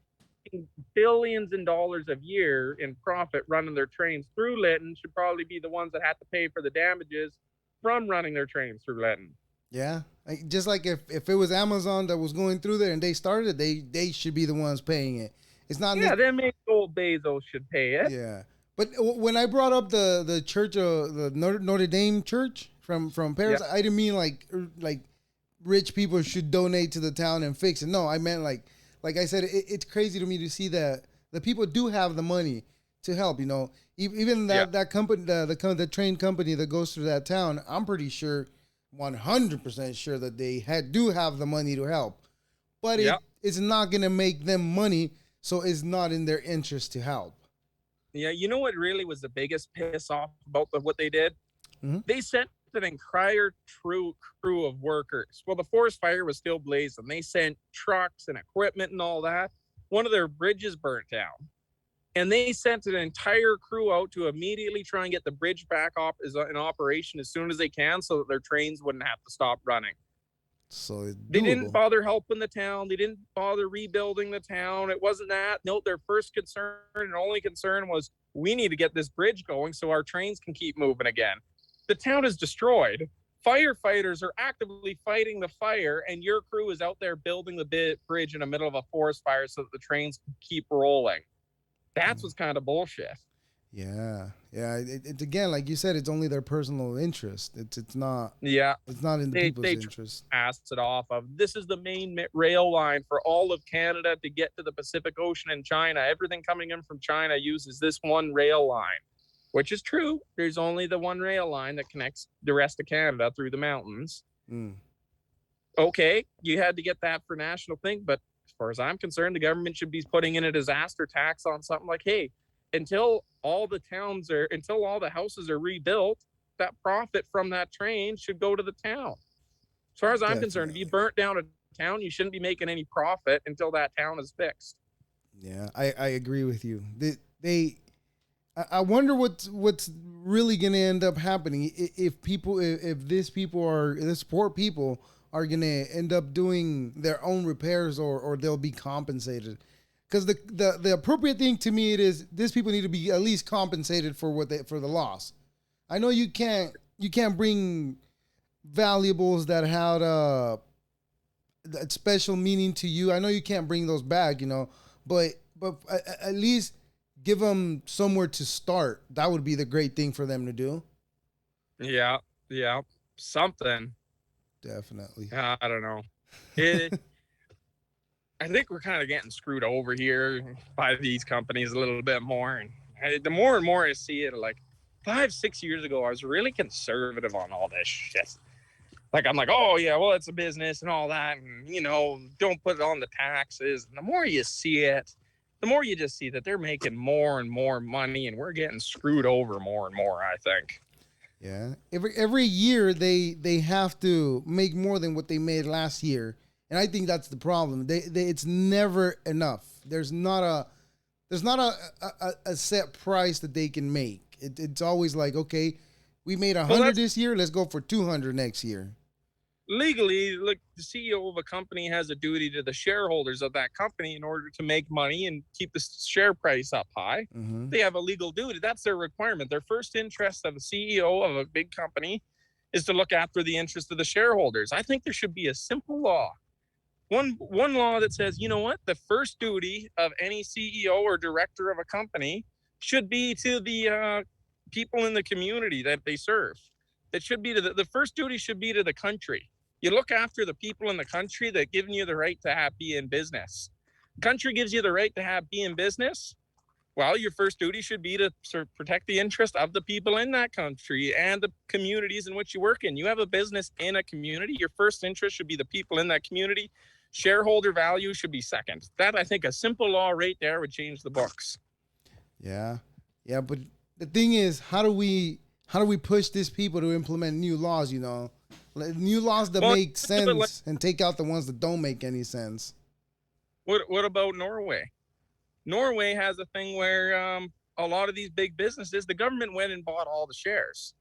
Speaker 1: billions in dollars a year in profit running their trains through Lytton should probably be the ones that have to pay for the damages from running their trains through Lytton.
Speaker 3: Yeah. Just like if it was Amazon that was going through there and they started, they should be the ones paying it. It's not.
Speaker 1: Yeah, then maybe old Bezos should pay it.
Speaker 3: Yeah. But when I brought up the church, the Notre Dame church from Paris, I didn't mean like rich people should donate to the town and fix it. No, I meant like I said, it's crazy to me to see that the people do have the money to help. You know, even that company, the train company that goes through that town, I'm pretty sure, 100% sure that they do have the money to help. But it's not gonna make them money, so it's not in their interest to help.
Speaker 1: Yeah, you know what really was the biggest piss off about what they did?
Speaker 3: Mm-hmm.
Speaker 1: They sent an entire crew of workers. Well, the forest fire was still blazing. They sent trucks and equipment and all that. One of their bridges burnt down. And they sent an entire crew out to immediately try and get the bridge back in operation as soon as they can so that their trains wouldn't have to stop running.
Speaker 3: So
Speaker 1: they didn't bother helping the town. They didn't bother rebuilding the town. It wasn't that. No, their first concern and only concern was, we need to get this bridge going so our trains can keep moving again. The town is destroyed. Firefighters are actively fighting the fire, and your crew is out there building the bridge in the middle of a forest fire so that the trains can keep rolling. That's what's kind of bullshit.
Speaker 3: Yeah. It's again, like you said, it's only their personal interest. It's not.
Speaker 1: Yeah.
Speaker 3: It's not in the people's interest.
Speaker 1: Pass it off of, this is the main rail line for all of Canada to get to the Pacific Ocean and China. Everything coming in from China uses this one rail line, which is true. There's only the one rail line that connects the rest of Canada through the mountains. Okay, you had to get that for national thing, but as far as I'm concerned, the government should be putting in a disaster tax on something like, hey, until all the houses are rebuilt, that profit from that train should go to the town. As far as I'm concerned, if you burnt down a town, you shouldn't be making any profit until that town is fixed.
Speaker 3: Yeah, I agree with you. I wonder what's really going to end up happening if these poor people are going to end up doing their own repairs or they'll be compensated. Because the appropriate thing to me is these people need to be at least compensated for for the loss. I know you can't bring valuables that had a special meaning to you. I know you can't bring those back, but at least give them somewhere to start. That would be the great thing for them to do.
Speaker 1: Yeah, something.
Speaker 3: Definitely.
Speaker 1: I don't know. I think we're kind of getting screwed over here by these companies a little bit more. And the more and more I see it, like 5-6 years ago, I was really conservative on all this shit. Like, I'm like, oh yeah, well, it's a business and all that. And, don't put it on the taxes. And the more you see it, the more you just see that they're making more and more money and we're getting screwed over more and more, I think.
Speaker 3: Yeah. Every year they have to make more than what they made last year. And I think that's the problem. It's never enough. There's not a set price that they can make. It's always like, okay, we made 100 this year. Let's go for 200 next year.
Speaker 1: Legally, look, the CEO of a company has a duty to the shareholders of that company in order to make money and keep the share price up high. Mm-hmm. They have a legal duty. That's their requirement. Their first interest of a CEO of a big company is to look after the interest of the shareholders. I think there should be a simple law. One law that says, you know what, the first duty of any CEO or director of a company should be to the people in the community that they serve. It should be the first duty should be to the country. You look after the people in the country that giving you the right to be in business. The country gives you the right to be in business. Well, your first duty should be to sort of protect the interest of the people in that country and the communities in which you work in. You have a business in a community. Your first interest should be the people in that community. Shareholder value should be second. That, I think, a simple law right there would change the books.
Speaker 3: Yeah. Yeah, but the thing is, how do we push these people to implement new laws, Like, new laws that
Speaker 1: Well,
Speaker 3: make sense and take out the ones that don't make any sense?
Speaker 1: what about Norway? Norway has a thing where a lot of these big businesses, the government went and bought all the shares.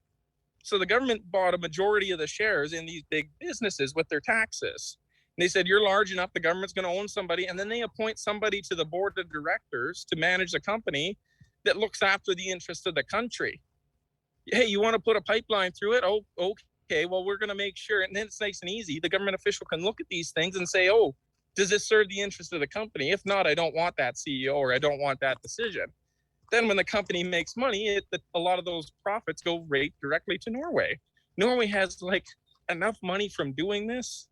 Speaker 1: So the government bought a majority of the shares in these big businesses with their taxes. And they said, you're large enough, the government's going to own somebody. And then they appoint somebody to the board of directors to manage the company that looks after the interests of the country. Hey, you want to put a pipeline through it? Oh, okay. Well, we're going to make sure. And then it's nice and easy. The government official can look at these things and say, oh, does this serve the interest of the company? If not, I don't want that CEO or I don't want that decision. Then when the company makes money, a lot of those profits go right directly to Norway. Norway has like enough money from doing this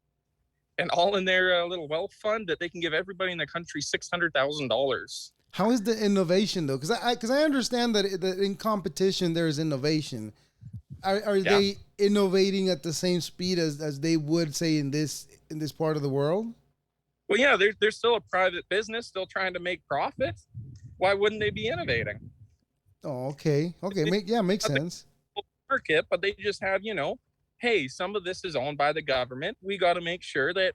Speaker 1: and all in their little wealth fund that they can give everybody in the country $600,000.
Speaker 3: How is the innovation though? Because I understand that in competition there is innovation. Are they innovating at the same speed as they would say in this part of the world?
Speaker 1: Well, yeah, they're still a private business, still trying to make profit. Why wouldn't they be innovating?
Speaker 3: Oh, okay. Makes sense.
Speaker 1: Market, but they just have, hey, some of this is owned by the government. We got to make sure that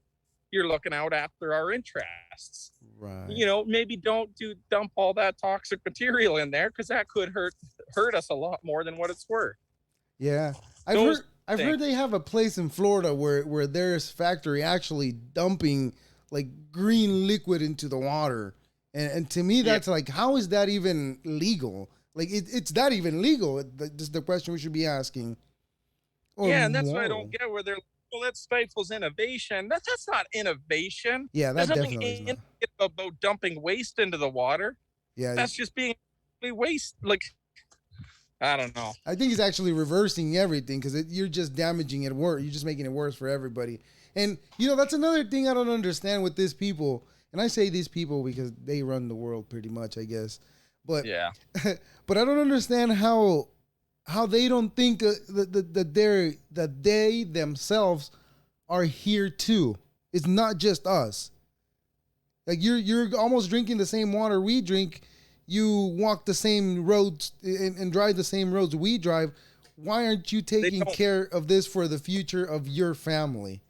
Speaker 1: you're looking out after our interests.
Speaker 3: Right.
Speaker 1: Maybe don't dump all that toxic material in there because that could hurt us a lot more than what it's worth.
Speaker 3: Yeah, I've heard they have a place in Florida where there's factory actually dumping like green liquid into the water, and to me that's like, how is that even legal? Like it's that even legal? This is the question we should be asking.
Speaker 1: And that's what I don't get. Where they're like, well, that stifles innovation. That's not innovation.
Speaker 3: Yeah, that
Speaker 1: There's nothing
Speaker 3: definitely is not
Speaker 1: about dumping waste into the water.
Speaker 3: Yeah,
Speaker 1: that's just being waste. Like, I don't know.
Speaker 3: I think it's actually reversing everything because you're just damaging it worse. You're just making it worse for everybody. And, that's another thing I don't understand with these people. And I say these people because they run the world pretty much, I guess. But
Speaker 1: yeah,
Speaker 3: but I don't understand how they don't think that they themselves are here too. It's not just us. Like you're almost drinking the same water we drink. You walk the same roads and drive the same roads we drive. Why aren't you taking care of this for the future of your family?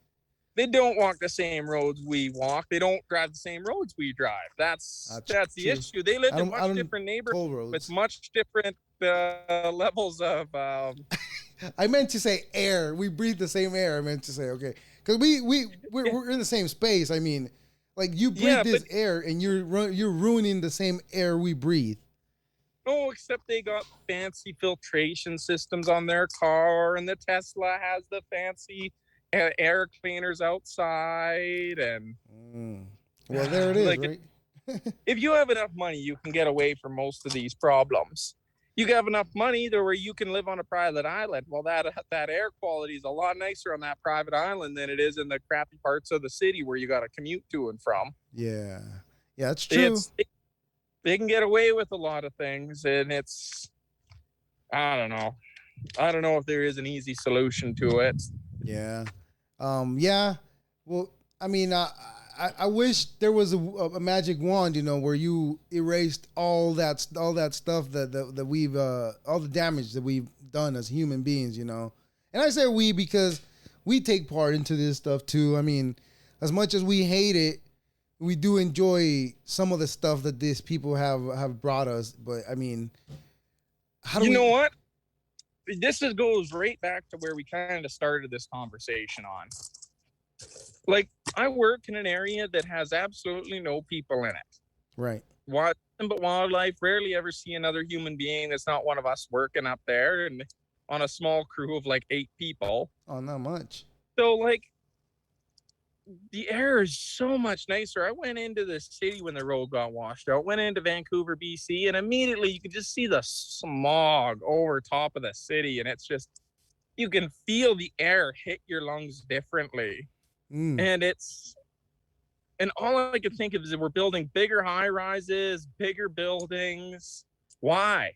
Speaker 1: They don't walk the same roads we walk. They don't drive the same roads we drive. That's the issue. They live in much different neighborhoods with much different levels of.
Speaker 3: I meant to say air. We breathe the same air. I meant to say, okay, because we're in the same space. I mean, like you breathe this air, and you're ruining the same air we breathe.
Speaker 1: Oh, except they got fancy filtration systems on their car, and the Tesla has the fancy air cleaners outside, and
Speaker 3: well, there it is, like, right?
Speaker 1: If you have enough money, you can get away from most of these problems. You have enough money to where you can live on a private island. Well, that air quality is a lot nicer on that private island than it is in the crappy parts of the city where you got to commute to and from.
Speaker 3: Yeah, that's true.
Speaker 1: They can get away with a lot of things, and I don't know. I don't know if there is an easy solution to it.
Speaker 3: Yeah. Yeah. Well, I mean, I wish there was a magic wand, where you erased all that stuff that we've all the damage that we've done as human beings, And I say we because we take part into this stuff too. I mean, as much as we hate it, we do enjoy some of the stuff that these people have brought us. But I mean, how do we
Speaker 1: know what? This goes right back to where we kind of started this conversation on. Like, I work in an area that has absolutely no people in it.
Speaker 3: Right.
Speaker 1: But wildlife, rarely ever see another human being that's not one of us working up there, and on a small crew of like 8 people.
Speaker 3: Oh, not much.
Speaker 1: So like, the air is so much nicer. I went into the city when the road got washed out, went into Vancouver, BC, and immediately you could just see the smog over top of the city. And it's just, you can feel the air hit your lungs differently. And And all I can think of is that we're building bigger high rises, bigger buildings. Why?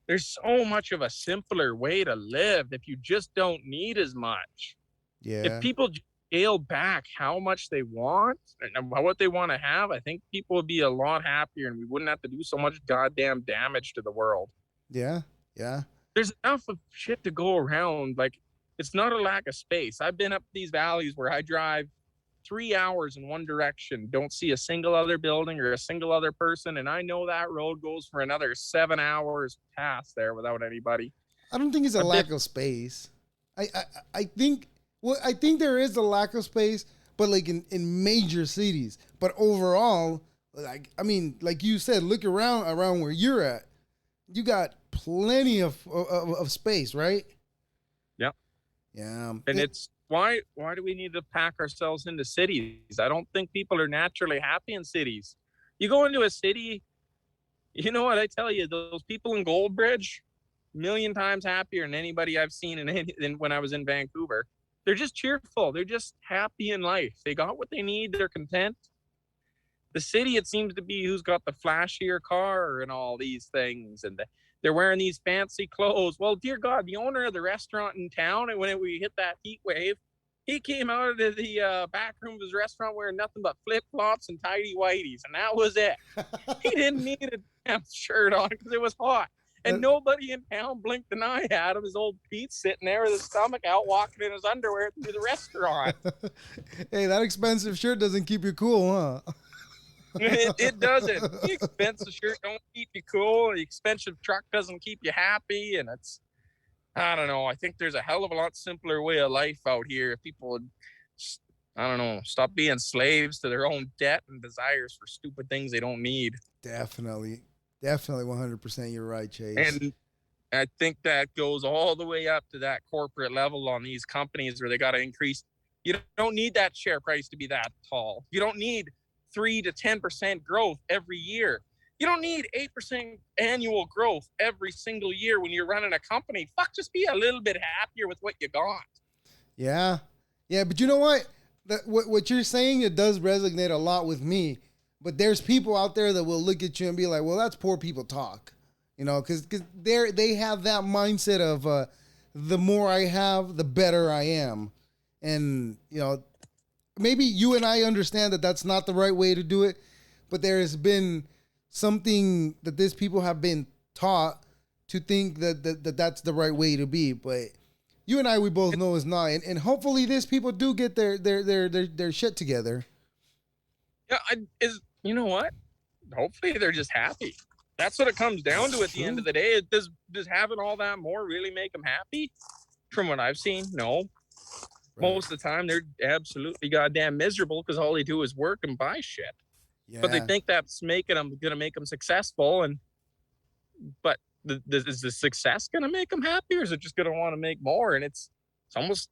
Speaker 1: There's so much of a simpler way to live if you just don't need as much. If
Speaker 3: Yeah.
Speaker 1: people scale back how much they want and what they want to have, I think people would be a lot happier and we wouldn't have to do so much goddamn damage to the world.
Speaker 3: Yeah. Yeah.
Speaker 1: There's enough of shit to go around. Like, it's not a lack of space. I've been up these valleys where I drive 3 hours in one direction, don't see a single other building or a single other person, and I know that road goes for another 7 hours past there without anybody.
Speaker 3: I don't think it's a lack of space. I think I think there is a lack of space, but like in major cities. But overall, like I mean, like you said, look around where you're at. You got plenty of space, right?
Speaker 1: Yeah.
Speaker 3: Yeah.
Speaker 1: And it's why do we need to pack ourselves into cities? I don't think people are naturally happy in cities. You go into a city, you know what I tell you, those people in Goldbridge, a million times happier than anybody I've seen in when I was in Vancouver. They're just cheerful. They're just happy in life. They got what they need. They're content. The city, it seems to be who's got the flashier car and all these things. And they're wearing these fancy clothes. Well, dear God, the owner of the restaurant in town, and when we hit that heat wave, he came out of the back room of his restaurant wearing nothing but flip-flops and tidy whities, and that was it. He didn't need a damn shirt on because it was hot. And nobody in town blinked an eye at him. His old Pete's sitting there with his stomach out, walking in his underwear through the restaurant.
Speaker 3: Hey, that expensive shirt doesn't keep you cool, huh?
Speaker 1: It doesn't. The expensive shirt don't keep you cool. The expensive truck doesn't keep you happy. And it's, I don't know. I think there's a hell of a lot simpler way of life out here. If people would, I don't know, stop being slaves to their own debt and desires for stupid things they don't need.
Speaker 3: Definitely 100%. You're right, Chace.
Speaker 1: And I think that goes all the way up to that corporate level on these companies where they got to increase. You don't need that share price to be that tall. You don't need 3 to 10% growth every year. You don't need 8% annual growth every single year when you're running a company. Fuck, just be a little bit happier with what you got.
Speaker 3: Yeah. Yeah, but you know what? What you're saying, it does resonate a lot with me. But there's people out there that will look at you and be like, well, that's poor people talk. You know, because they have that mindset of the more I have, the better I am. And, you know, maybe you and I understand that that's not the right way to do it. But there has been something that these people have been taught to think that that's the right way to be. But you and I, we both know it's not. And hopefully these people do get their shit together.
Speaker 1: Yeah, you know what? Hopefully they're just happy. That's what it comes down to at the end of the day. Does having all that more really make them happy? From what I've seen, no. Right. Most of the time, they're absolutely goddamn miserable because all they do is work and buy shit. Yeah. But they think that's going to make them successful. But is the success going to make them happy, or is it just going to want to make more? And it's almost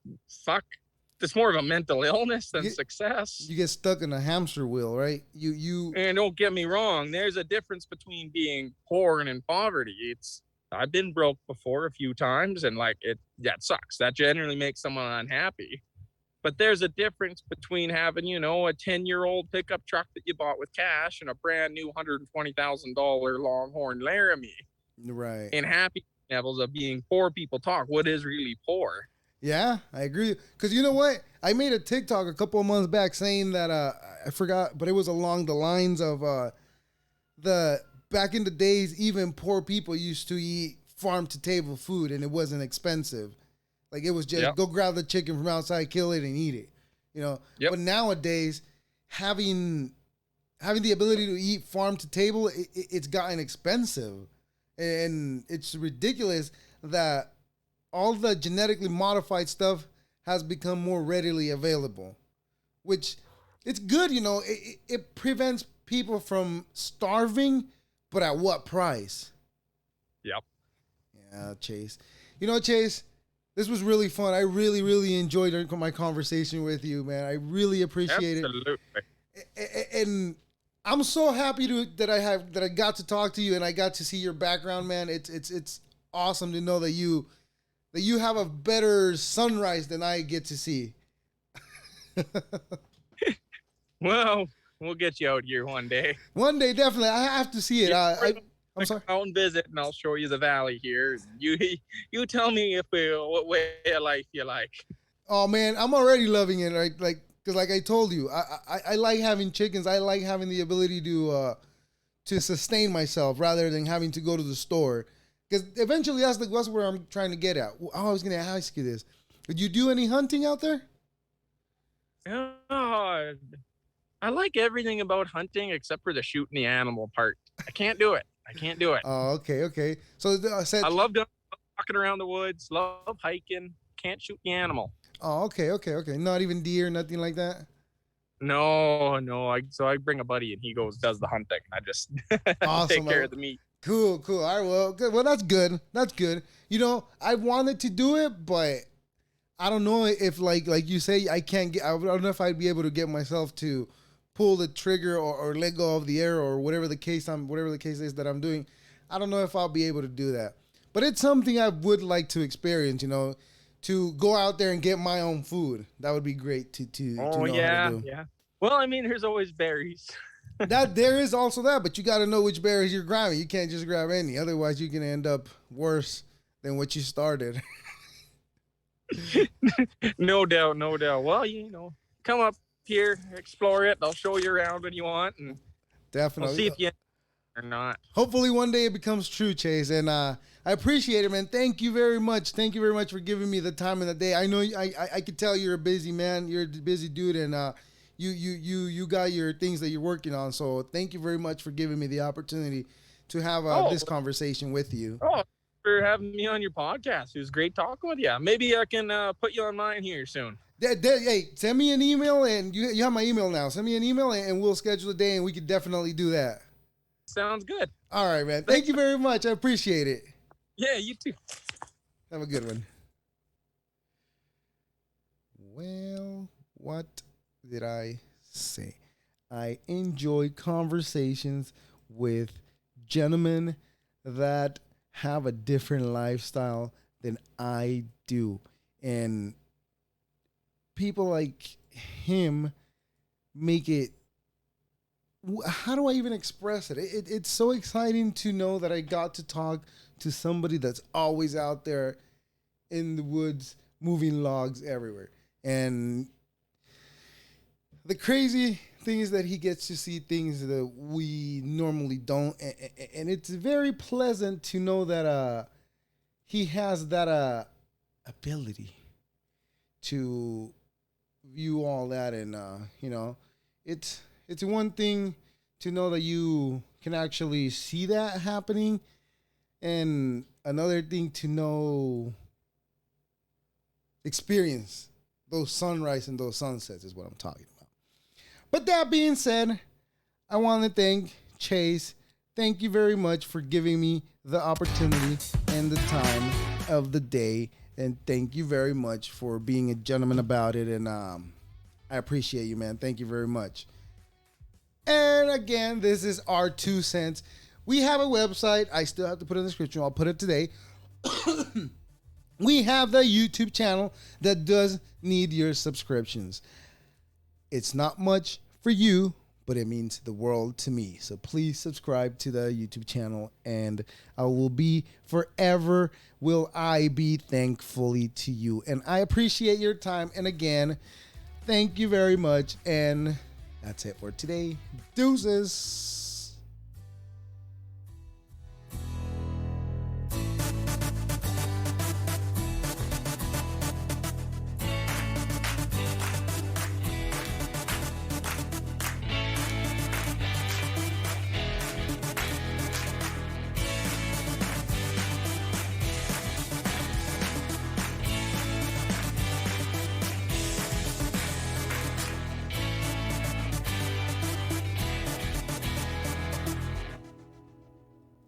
Speaker 1: it's more of a mental illness than success.
Speaker 3: You get stuck in a hamster wheel, right?
Speaker 1: And don't get me wrong, there's a difference between being poor and in poverty. I've been broke before a few times, and that sucks. That generally makes someone unhappy. But there's a difference between having, a 10-year-old pickup truck that you bought with cash and a brand new $120,000 Longhorn Laramie.
Speaker 3: Right.
Speaker 1: And happy levels of being poor people talk. What is really poor?
Speaker 3: Yeah, I agree. Because you know what? I made a TikTok a couple of months back saying that, I forgot, but it was along the lines of back in the days, even poor people used to eat farm-to-table food, and it wasn't expensive. Like, it was just go grab the chicken from outside, kill it, and eat it. Yep. But nowadays, having the ability to eat farm-to-table, it's gotten expensive. And it's ridiculous that all the genetically modified stuff has become more readily available, which it's good, it prevents people from starving, but at what price?
Speaker 1: Yep.
Speaker 3: Yeah, Chace. Chace, this was really fun. I really, really enjoyed my conversation with you, man. I really appreciate
Speaker 1: it.
Speaker 3: And I'm so happy that I got to talk to you and I got to see your background, man. It's awesome to know that you have a better sunrise than I get to see.
Speaker 1: Well, We'll get you out here one day.
Speaker 3: One day, definitely. I have to see it. I'm sorry.
Speaker 1: Come out and visit, and I'll show you the valley here. You tell me if what way of life you like.
Speaker 3: Oh man, I'm already loving it. Right, because like I told you, I like having chickens. I like having the ability to sustain myself rather than having to go to the store. Because eventually that's where I'm trying to get at. Oh, I was gonna ask you this. Did you do any hunting out there?
Speaker 1: Oh, I like everything about hunting except for the shooting the animal part. I can't do it.
Speaker 3: Oh, okay. So
Speaker 1: I love walking around the woods, love hiking, can't shoot the animal.
Speaker 3: Oh, okay. Not even deer, nothing like that?
Speaker 1: No. So I bring a buddy and he does the hunting. I just
Speaker 3: Awesome.
Speaker 1: take care of the meat.
Speaker 3: Cool. All right, well, good. Well, that's good. You know, I wanted to do it, but I don't know if like you say, I don't know if I'd be able to get myself to pull the trigger or let go of the arrow or whatever the case is that I'm doing. I don't know if I'll be able to do that. But it's something I would like to experience, you know, to go out there and get my own food. That would be great to know how to do.
Speaker 1: Yeah. Well, I mean, there's always berries.
Speaker 3: That there is also that, but you got to know which berries you're grabbing. You can't just grab any. Otherwise, you can end up worse than what you started.
Speaker 1: No doubt. Well, you know, come up here, explore it. I'll show you around when you want, and
Speaker 3: Definitely.
Speaker 1: I'll see if you or not.
Speaker 3: Hopefully one day it becomes true, Chace. And I appreciate it, man. Thank you very much. Thank you very much for giving me the time of the day. I know I could tell you're a busy man. You're a busy dude, and you got your things that you're working on. So thank you very much for giving me the opportunity to have this conversation with you.
Speaker 1: Oh, for having me on your podcast. It was great talking with you. Maybe I can put you on mine here soon.
Speaker 3: Hey, send me an email, and you have my email now. Send me an email, and we'll schedule a day, and we could definitely do that.
Speaker 1: Sounds good.
Speaker 3: All right, man. Thank you very much. I appreciate it.
Speaker 1: Yeah, you too.
Speaker 3: Have a good one. Well, what did I say? I enjoy conversations with gentlemen that have a different lifestyle than I do. And people like him make it, how do I even express it? It's so exciting to know that I got to talk to somebody that's always out there in the woods moving logs everywhere. And the crazy thing is that he gets to see things that we normally don't. And it's very pleasant to know that he has that ability to view all that. And, you know, it's one thing to know that you can actually see that happening, and another thing to know, experience those sunrise and those sunsets is what I'm talking about. But that being said, I want to thank Chace. Thank you very much for giving me the opportunity and the time of the day. And thank you very much for being a gentleman about it. And I appreciate you, man. Thank you very much. And again, this is our 2 cents. We have a website. I still have to put it in the description. I'll put it today. We have the YouTube channel that does need your subscriptions. It's not much for you, but it means the world to me. So please subscribe to the YouTube channel, and I will be forever will I be thankfully to you. And I appreciate your time. And again, thank you very much. And that's it for today. Deuces.